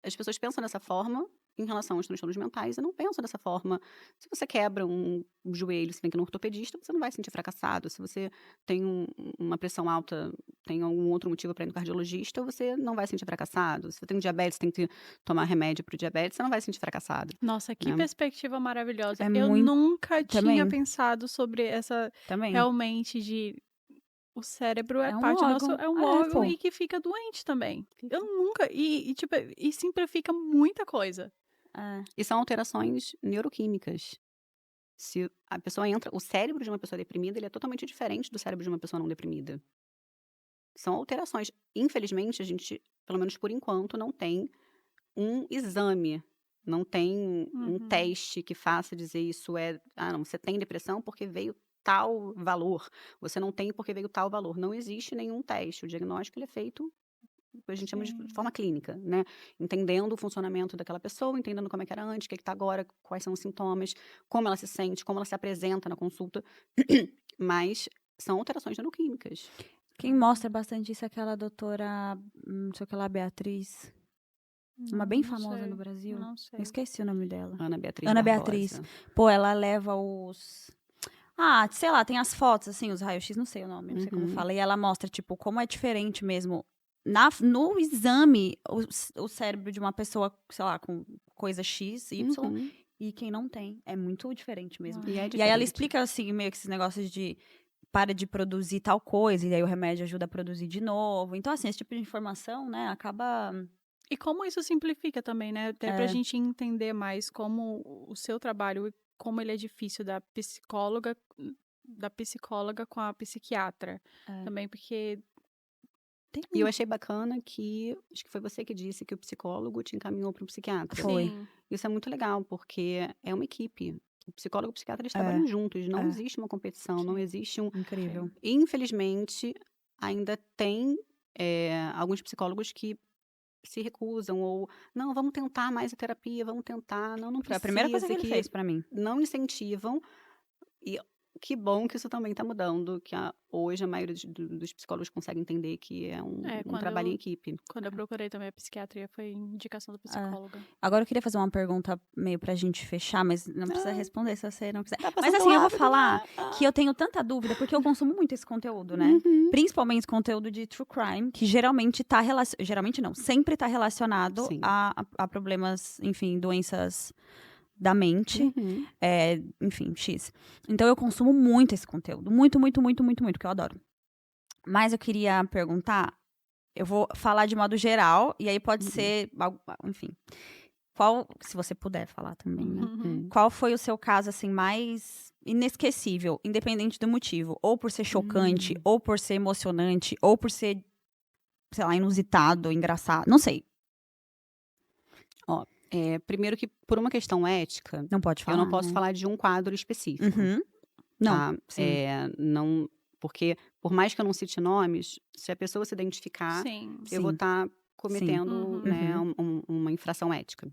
C: As pessoas pensam dessa forma em relação aos transtornos mentais e não pensam dessa forma. Se você quebra um joelho, você tem que ir no ortopedista, você não vai se sentir fracassado. Se você tem uma pressão alta, tem algum outro motivo para ir no cardiologista, você não vai se sentir fracassado. Se você tem diabetes, tem que tomar remédio para o diabetes, você não vai se sentir fracassado.
A: Nossa, que perspectiva maravilhosa.
B: É
A: Eu
B: muito-
A: nunca tinha
B: Também.
A: pensado sobre essa
B: Também.
A: realmente de o cérebro é
B: É um
A: parte do nosso,
B: órgão.
A: é um
B: É,
A: órgão
B: pô.
A: e que fica doente também. Eu nunca tipo, e simplifica muita coisa.
C: E são alterações neuroquímicas. Se a pessoa entra... O cérebro de uma pessoa deprimida, ele é totalmente diferente do cérebro de uma pessoa não deprimida. São alterações. Infelizmente, a gente, pelo menos por enquanto, não tem um exame, não tem um teste que faça dizer isso não, você tem depressão porque veio tal valor, você não tem porque veio tal valor. Não existe nenhum teste. O diagnóstico ele é feito, a gente chama de forma clínica, né? Entendendo o funcionamento daquela pessoa, entendendo como é que era antes, o que está agora, quais são os sintomas, como ela se sente, como ela se apresenta na consulta. Mas são alterações neuroquímicas.
B: Quem mostra bastante isso é aquela doutora, não sei o que lá, Beatriz. Uma bem famosa no Brasil.
A: Não sei.
B: Eu esqueci o nome dela.
C: Ana Beatriz
B: Ana
C: Barbosa.
B: Beatriz. Pô, ela leva os... sei lá, tem as fotos, assim, os raios-x, não sei o nome, não sei como
C: Uhum.
B: fala. E ela mostra, tipo, como é diferente mesmo. No exame, o cérebro de uma pessoa, sei lá, com coisa X, Y,
C: Uhum.
B: e quem não tem. É muito diferente mesmo.
C: E é
B: E aí ela
C: diferente.
B: explica, assim, meio que esses negócios de para de produzir tal coisa, e aí o remédio ajuda a produzir de novo. Então, assim, esse tipo de informação, né, acaba.
A: E como isso simplifica também, né? Até pra
B: É.
A: gente entender mais como o seu trabalho, e como ele é difícil da psicóloga com a psiquiatra.
B: É.
A: Também porque tem
C: E eu achei bacana que, acho que foi você que disse que o psicólogo te encaminhou para um psiquiatra.
B: Foi.
A: Sim.
C: Isso é muito legal, porque é uma equipe. O psicólogo e o psiquiatra, eles
B: É,
C: trabalham juntos. Não
B: é.
C: existe uma competição, não
A: Sim.
C: existe um...
B: Incrível.
C: Infelizmente, ainda tem alguns psicólogos que se recusam ou não, vamos tentar mais a terapia, vamos tentar, não
B: Foi a primeira coisa que
C: precisa,
B: ele
C: que
B: fez pra mim.
C: não incentivam. E que bom que isso também está mudando, que hoje a maioria dos psicólogos consegue entender que é um
A: quando
C: trabalho em equipe.
A: quando eu procurei também a psiquiatria, foi indicação da psicóloga.
B: Agora eu queria fazer uma pergunta meio pra gente fechar, mas não precisa responder se você não quiser.
C: Tá
B: Mas
C: passando
B: assim,
C: tão
B: eu vou
C: rápido,
B: falar
C: né?
B: que eu tenho tanta dúvida, porque eu consumo muito esse conteúdo, né?
C: Uhum.
B: Principalmente conteúdo de true crime, que geralmente tá relacionado. Geralmente não, sempre tá relacionado
C: Sim.
B: a problemas, enfim, doenças da mente.
C: Uhum.
B: Enfim, X. Então eu consumo muito esse conteúdo. Muito, muito, muito, muito, muito, que eu adoro. Mas eu queria perguntar, eu vou falar de modo geral, e aí pode
C: Uhum.
B: ser, enfim. Se você puder falar também, né?
C: Uhum.
B: Qual foi o seu caso, assim, mais inesquecível, independente do motivo? Ou por ser chocante, ou por ser emocionante, ou por ser, sei lá, inusitado, engraçado, não sei.
C: Primeiro que, por uma questão ética,
B: Não pode falar,
C: eu não posso
B: né?
C: falar de um quadro específico,
B: Uhum. Não,
C: tá?
B: sim.
C: Não, porque, por mais que eu não cite nomes, se a pessoa se identificar,
A: Sim.
C: eu vou
B: Sim.
C: estar cometendo,
A: Uhum.
C: né, uma infração ética.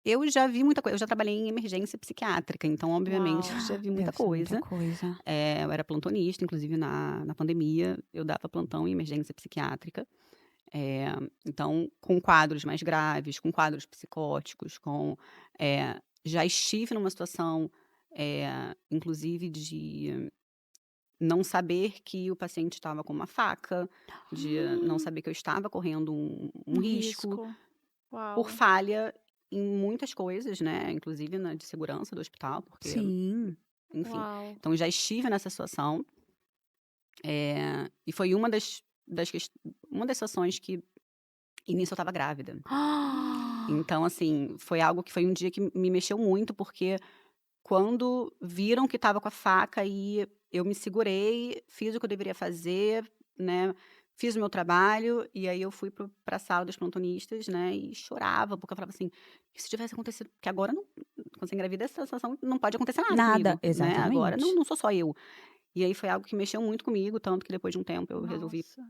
C: Eu já vi muita coisa, eu já trabalhei em emergência psiquiátrica, então, obviamente,
A: Uau.
C: eu já vi muita
B: Deve ser muita
C: coisa.
B: coisa.
C: Eu era plantonista, inclusive na pandemia, eu dava plantão em emergência psiquiátrica. Então, com quadros mais graves, com quadros psicóticos, já estive numa situação, inclusive, de não saber que o paciente estava com uma faca, de não saber que eu estava correndo um risco,
A: Uau.
C: por falha em muitas coisas, né? Inclusive de segurança do hospital, porque,
B: Sim.
C: enfim.
A: Uau.
C: Então, já estive nessa situação. E foi uma das situações que, e nisso eu estava grávida. Então, assim, foi algo que foi um dia que me mexeu muito, porque quando viram que estava com a faca, e eu me segurei, fiz o que eu deveria fazer, né? Fiz o meu trabalho, e aí eu fui para a sala dos plantonistas, né? E chorava, porque eu falava assim, e se tivesse acontecido, porque agora, quando você engravida, essa situação não pode acontecer nada
B: Nada,
C: comigo, né? Agora
B: exatamente.
C: não sou só eu. E aí foi algo que mexeu muito comigo, tanto que depois de um tempo eu resolvi
A: Nossa.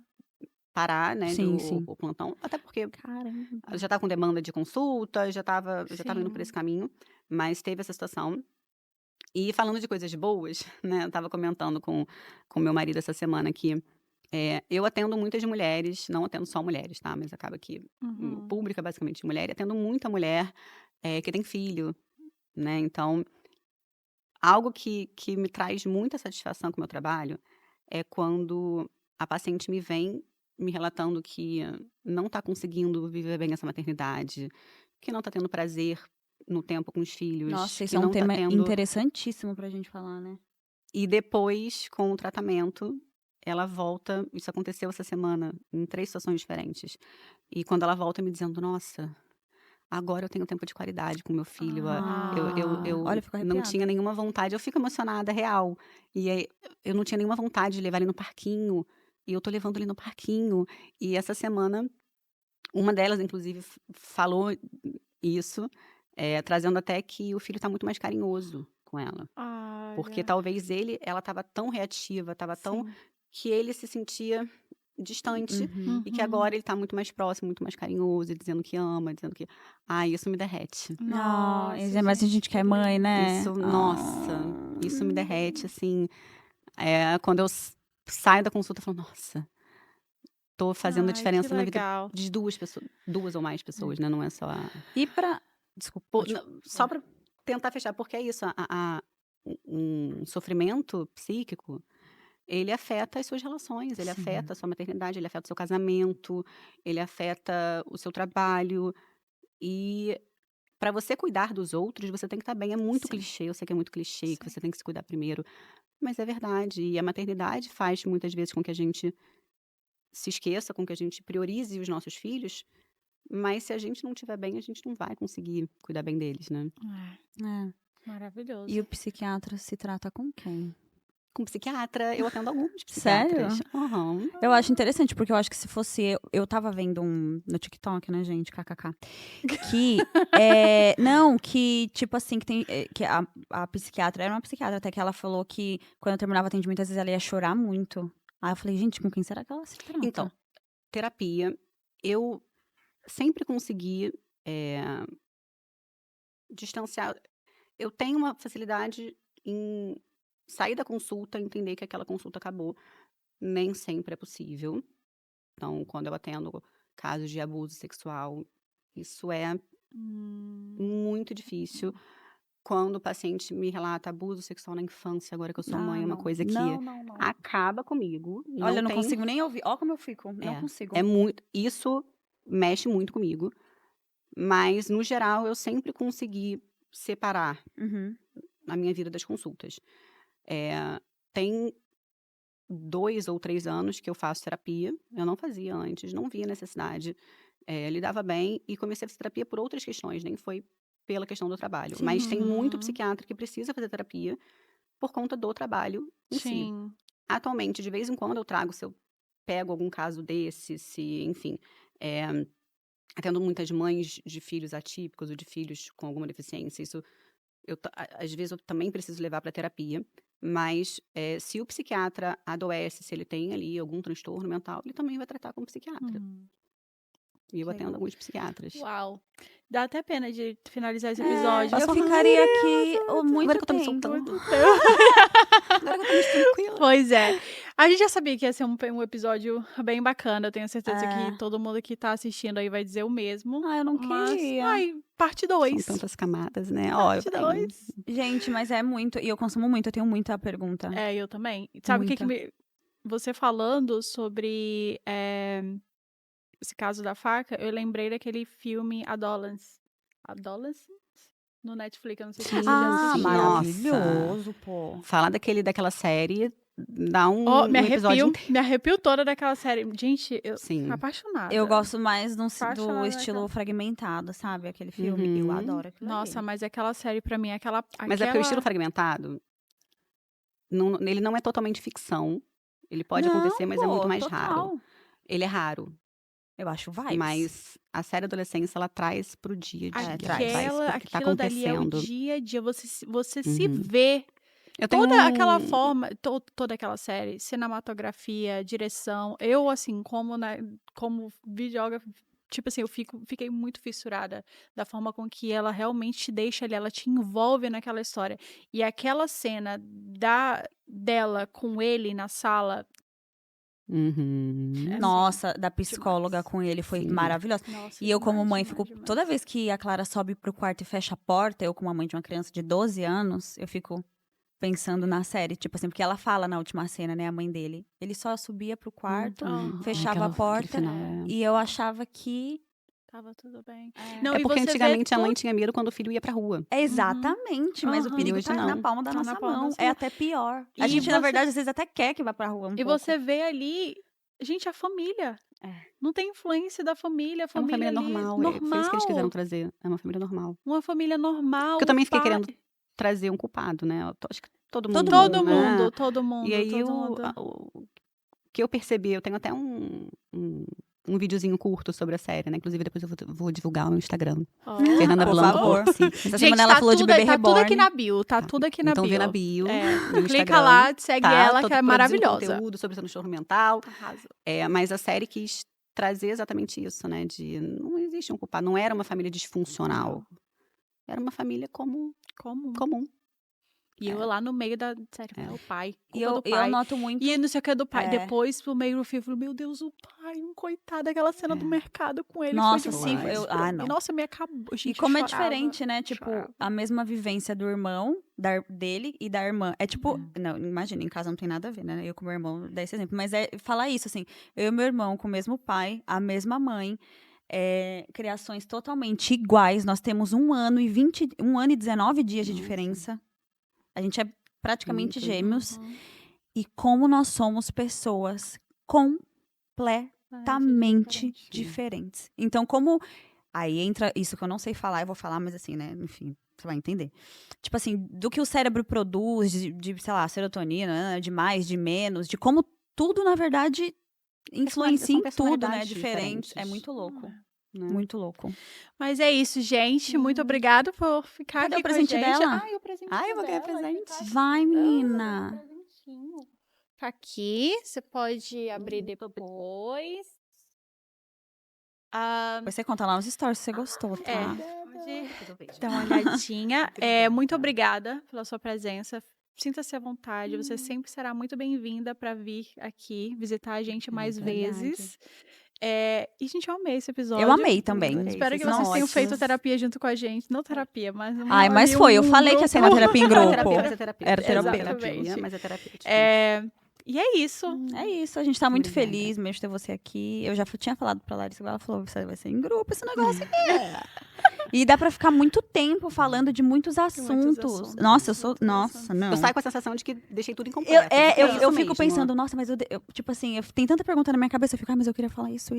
C: parar, né,
B: Sim, sim.
C: o plantão, até porque eu
B: Caramba.
C: já estava com demanda de consulta, já estava indo por
A: Sim.
C: esse caminho, mas teve essa situação. E falando de coisas boas, né, eu estava comentando com meu marido essa semana que eu atendo muitas mulheres, não atendo só mulheres, tá, mas acaba que o
A: Uhum.
C: público é basicamente de mulher, e atendo muita mulher que tem filho, né, então algo que me traz muita satisfação com o meu trabalho é quando a paciente me vem me relatando que não está conseguindo viver bem essa maternidade, que não está tendo prazer no tempo com os filhos,
B: Nossa, isso
C: que
B: é um
C: não está
B: tema
C: tendo.
B: interessantíssimo pra gente falar, né?
C: E depois, com o tratamento, ela volta. Isso aconteceu essa semana, em 3 situações diferentes. E quando ela volta me dizendo: Nossa, agora eu tenho tempo de qualidade com meu filho.
B: Olha, eu fico
C: Não
B: arrepiada.
C: tinha nenhuma vontade. Eu fico emocionada, real. E aí, eu não tinha nenhuma vontade de levar ele no parquinho. E eu tô levando ele no parquinho. E essa semana, uma delas, inclusive, falou isso, trazendo até que o filho tá muito mais carinhoso com ela. Porque
A: Olha.
C: talvez ela estava tão reativa, estava tão...
A: Sim.
C: que ele se sentia distante,
B: Uhum.
C: e que agora ele tá muito mais próximo, muito mais carinhoso, e dizendo que ama, dizendo que... isso me derrete.
B: Nossa, mas a gente
A: que
B: quer mãe, né?
C: Isso, nossa, isso me derrete, assim. Quando eu saio da consulta, eu falo, nossa, tô fazendo a
A: Ai, que
C: diferença na vida
A: legal.
C: de 2 pessoas, 2 ou mais pessoas, né? Não é só
B: E pra... Desculpa,
C: Só para tentar fechar, porque é isso, um sofrimento psíquico, ele afeta as suas relações, ele
B: Sim.
C: afeta a sua maternidade, ele afeta o seu casamento, ele afeta o seu trabalho. E para você cuidar dos outros, você tem que estar bem. É muito
B: Sim.
C: clichê, eu sei que é muito clichê, que
B: Sim.
C: você tem que se cuidar primeiro, mas é verdade. E a maternidade faz muitas vezes com que a gente se esqueça, com que a gente priorize os nossos filhos, mas se a gente não estiver bem, a gente não vai conseguir cuidar bem deles, né?
B: É.
A: Maravilhoso.
B: E o psiquiatra se trata com quem?
C: Com psiquiatra, eu atendo alguns
B: Sério?
C: psiquiatras. Aham.
B: Eu acho interessante, porque eu acho que se fosse eu tava vendo no TikTok, né, gente, kkk, que, não, que, tipo assim, que tem, que a psiquiatra, era uma psiquiatra até que ela falou que quando eu terminava o atendimento, às vezes ela ia chorar muito. Aí eu falei, gente, com quem será que ela se trata?
C: Então, terapia, eu sempre consegui distanciar. Eu tenho uma facilidade em sair da consulta, entender que aquela consulta acabou. Nem sempre é possível. Então, quando eu atendo casos de abuso sexual, isso é muito difícil. Quando o paciente me relata abuso sexual na infância, agora que eu sou mãe, é uma
B: não.
C: coisa que
B: Não.
C: acaba comigo.
B: Olha, eu não
C: tem-
B: consigo nem ouvir. Olha como eu fico. Não consigo.
C: É muito. Isso mexe muito comigo. Mas, no geral, eu sempre consegui separar
B: Uhum.
C: a minha vida das consultas. Tem 2 ou 3 anos que eu faço terapia. Eu não fazia antes, não via necessidade. Lidava bem e comecei a fazer terapia por outras questões, nem foi pela questão do trabalho.
B: Sim.
C: Mas tem muito
A: Uhum.
C: psiquiatra que precisa fazer terapia por conta do trabalho em si.
A: Sim.
C: Atualmente, de vez em quando eu trago, se eu pego algum caso desse, se, enfim, atendo muitas mães de filhos atípicos ou de filhos com alguma deficiência. Isso, às vezes, eu também preciso levar para terapia. Mas se o psiquiatra adoece, se ele tem ali algum transtorno mental, ele também vai tratar como psiquiatra. E eu atendo alguns psiquiatras.
A: Uau. Dá até pena de finalizar esse
B: É,
A: episódio.
B: eu ficaria aqui muito
C: Agora que eu tô me
B: tempo.
C: soltando. Agora que eu tô mais tranquila.
A: Pois é. A gente já sabia que ia ser um episódio bem bacana. Eu tenho certeza
B: É.
A: que todo mundo que tá assistindo aí vai dizer o mesmo.
B: Ah, eu não
A: Mas,
B: queria.
A: parte
C: São
A: 2.
C: tantas camadas, né?
A: Parte 2.
B: Gente, mas é muito. E eu consumo muito, eu tenho muita pergunta.
A: Eu também. Sabe o que
B: Muita.
A: Você falando sobre esse caso da faca, eu lembrei daquele filme Adolescence. No Netflix, eu não sei se você já
B: Ah,
A: assistiu.
B: maravilhoso, pô.
C: Falar daquela série dá
A: Me
C: um episódio
A: arrepio,
C: inteiro.
A: me arrepio toda daquela série. Gente, eu
C: Sim.
A: apaixonada.
B: Eu gosto mais do
A: Apaixonada
B: estilo
A: naquela.
B: fragmentado, sabe? Aquele filme. Eu
C: Uhum.
B: adoro aquilo
A: Nossa,
B: ali.
A: mas aquela série pra mim,
C: Mas é porque o estilo fragmentado, ele não é totalmente ficção. Ele pode acontecer, mas é muito mais raro.
B: total.
C: Ele é raro.
B: Eu acho vibes.
C: Mas a série Adolescência, ela traz pro dia a dia.
B: traz.
C: Traz pro que tá
A: Aquilo dali é o
C: acontecendo.
A: dia a dia. Você se
C: Uhum.
A: vê.
C: Eu tenho
A: Toda aquela forma, toda aquela série, cinematografia, direção. Eu, assim, como videógrafa, tipo assim, fiquei muito fissurada da forma com que ela realmente te deixa ali, ela te envolve naquela história. E aquela cena dela com ele na sala.
C: Uhum.
B: Nossa, da psicóloga
A: demais.
B: com ele foi
C: Sim.
B: maravilhosa.
A: Nossa,
B: E eu, como
A: demais,
B: mãe,
A: demais,
B: fico.
A: demais.
B: Toda vez que a Clara sobe pro quarto e fecha a porta, eu, como a mãe de uma criança de 12 anos, eu fico pensando na série. Tipo assim, porque ela fala na última cena, né, a mãe dele. Ele só subia pro quarto,
A: Aham.
B: fechava a
C: Aquele
B: porta.
C: final,
B: E eu achava que.
A: Tava tudo bem.
B: É.
A: Não,
C: É
A: e
C: porque
A: você vê
C: antigamente a mãe tinha medo quando o filho ia pra rua.
B: É exatamente, mas o
A: Aham.
B: perigo
C: E hoje
B: tá na
C: não.
B: palma da
A: Tá na
B: nossa
A: palma da
B: mão.
A: nossa
B: É
A: mão.
B: até pior. A
A: E
B: gente, na
A: você-
B: verdade, às vezes até quer que vá pra rua um
A: E
B: pouco.
A: você vê ali, gente, a família. Não tem influência da família. A
C: É uma família
A: família ali,
C: normal. Foi isso que eles quiseram trazer. É uma família normal.
A: Uma família normal.
C: Porque eu também fiquei
A: pai-
C: querendo trazer um culpado, né? Acho que todo
B: Todo
C: mundo.
A: Todo
C: né?
A: mundo, todo mundo,
C: E aí,
A: todo mundo.
C: o que eu percebi, eu tenho até um videozinho curto sobre a série, né? Inclusive, depois eu vou divulgar no Instagram.
A: Ó,
C: Fernanda
B: por
C: Blanco.
B: favor.
C: Sim.
B: Essa
A: Gente,
B: semana ela falou de bebê
A: tá tudo
B: reborn.
A: aqui na bio, tá tudo aqui na
C: Então,
A: bio.
C: vê na bio, no
A: Clica
C: Instagram.
A: lá, segue
C: Tá?
A: ela,
C: Tô
A: que é
C: produzindo
A: maravilhosa.
C: conteúdo sobre transtorno mental.
A: Arrasa.
C: Mas a série quis trazer exatamente isso, né? De não existe um culpado. Não era uma família disfuncional. Era uma família comum.
A: E eu lá no meio da série, meu pai,
B: E
A: culpa
B: eu,
A: do
B: eu
A: pai.
B: noto muito.
A: E não sei o que do pai.
B: É.
A: Depois, pro meio do filme, eu falei, meu Deus, o pai, coitado, aquela cena do mercado com ele
B: Nossa,
A: foi
B: sim,
A: demais.
B: não.
A: E, nossa, me acabou.
B: E
A: Gente,
B: como
A: eu
B: é
A: chorava,
B: diferente, né? Tipo,
A: chorava.
B: a mesma vivência do irmão, dele e da irmã. É tipo, não, imagina, em casa não tem nada a ver, né? Eu com meu irmão, dá esse exemplo. Mas é falar isso, assim, eu e meu irmão com o mesmo pai, a mesma mãe, criações totalmente iguais. Nós temos 1 ano e 19 dias de
C: Nossa.
B: diferença. A gente é praticamente
C: Muito.
B: gêmeos.
A: Uhum.
B: E como nós somos pessoas completamente diferentes. Então, como... Aí entra isso que eu não sei falar, eu vou falar, mas assim, né? Enfim, você vai entender. Tipo assim, do que o cérebro produz, sei lá, serotonina, né, de mais, de menos, de como tudo, na verdade, influencia
C: São
B: em tudo, né?
C: personalidades
B: Diferente. É
C: diferentes.
B: muito louco.
C: Né?
B: Muito louco.
A: Mas é isso, gente. Muito obrigada por ficar
B: Cadê
A: aqui
B: o presente
A: com a gente.
B: dela?
A: Ai, o presente
C: Ai, eu vou ganhar
A: dela,
C: presente.
A: que tá
B: Vai,
A: aqui.
B: menina.
A: Presentinho. Tá aqui, você pode abrir depois.
B: Depois você conta lá nos stories se você gostou, tá?
A: Pode dar uma olhadinha. Muito obrigada pela sua presença. Sinta-se à vontade. Você sempre será muito bem-vinda para vir aqui visitar a gente mais vezes. E, gente, eu amei esse episódio.
B: Eu amei também.
A: Espero que
C: Vocês
A: vocês
C: são
A: tenham
C: ótimos.
A: feito terapia junto com a gente. Não terapia, mas
B: Ai, mas foi. Eu falei que ia ser uma terapia em grupo. Era terapia.
A: Exatamente.
C: Mas é terapia.
A: E é isso.
B: É isso, a gente tá muito
C: Obrigada.
B: feliz mesmo de ter você aqui. Eu já tinha falado pra Larissa, ela falou, você vai ser em grupo esse negócio aqui. E dá pra ficar muito tempo falando de muitos assuntos. Nossa, não.
C: Eu saio com a sensação de que deixei tudo incompleto.
B: Eu fico pensando, nossa, mas tipo assim, tem tanta pergunta na minha cabeça, eu fico, mas eu queria falar isso.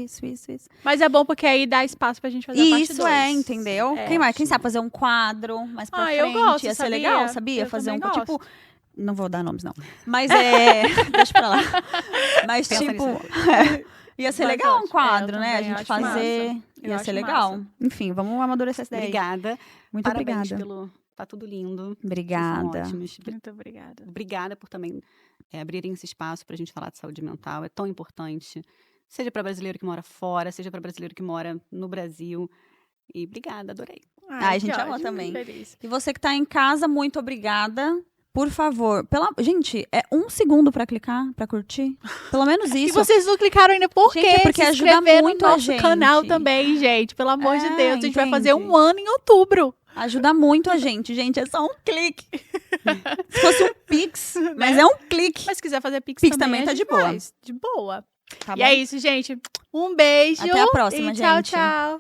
A: Mas é bom porque aí dá espaço pra gente fazer a parte 2.
B: Entendeu? Quem sabe fazer um quadro mais pra frente?
A: Eu gosto,
B: ia ser
A: sabia?
B: legal, sabia?
A: Eu
B: Fazer
A: também
B: tipo...
A: gosto.
B: Não vou dar nomes, não. Mas deixa pra lá. Mas,
C: Pensa
B: tipo...
C: nisso
B: ia ser
A: Mas
B: legal um
A: ótimo.
B: quadro,
A: Eu
B: né? A
A: também
B: gente
A: acho
B: fazer.
A: massa. Eu
B: Ia
A: acho
B: ser legal.
A: massa.
B: Enfim, vamos amadurecer essa ideia.
C: Obrigada.
B: Muito
C: Parabéns
B: obrigada.
C: Tá tudo lindo.
B: Obrigada.
C: Vocês são ótimos.
A: Muito obrigada.
C: Obrigada por também abrirem esse espaço pra gente falar de saúde mental. É tão importante. Seja pra brasileiro que mora fora, seja pra brasileiro que mora no Brasil. E obrigada, adorei.
B: A gente
A: que
B: amou
A: ótimo,
B: também.
A: feliz.
B: E você que tá em casa, muito obrigada. Por favor, gente, é 1 segundo pra clicar, pra curtir? Pelo menos
A: E
B: isso.
A: vocês não clicaram ainda por quê?
B: Gente, porque
A: Se
B: ajuda
A: inscrever
B: muito
A: no
B: a
A: nosso
B: gente.
A: canal também, gente. Pelo amor de Deus. A gente vai fazer
B: entende?
A: 1 ano em outubro.
B: Ajuda muito a gente, é só um clique. Se fosse um Pix, mas é um clique.
A: Mas se quiser fazer Pix
B: também
A: a
B: tá
A: gente
B: de boa.
A: faz. De boa.
B: Tá
A: E
B: bom?
A: é isso, gente. Um beijo.
B: Até a próxima,
A: e tchau,
B: gente.
A: tchau.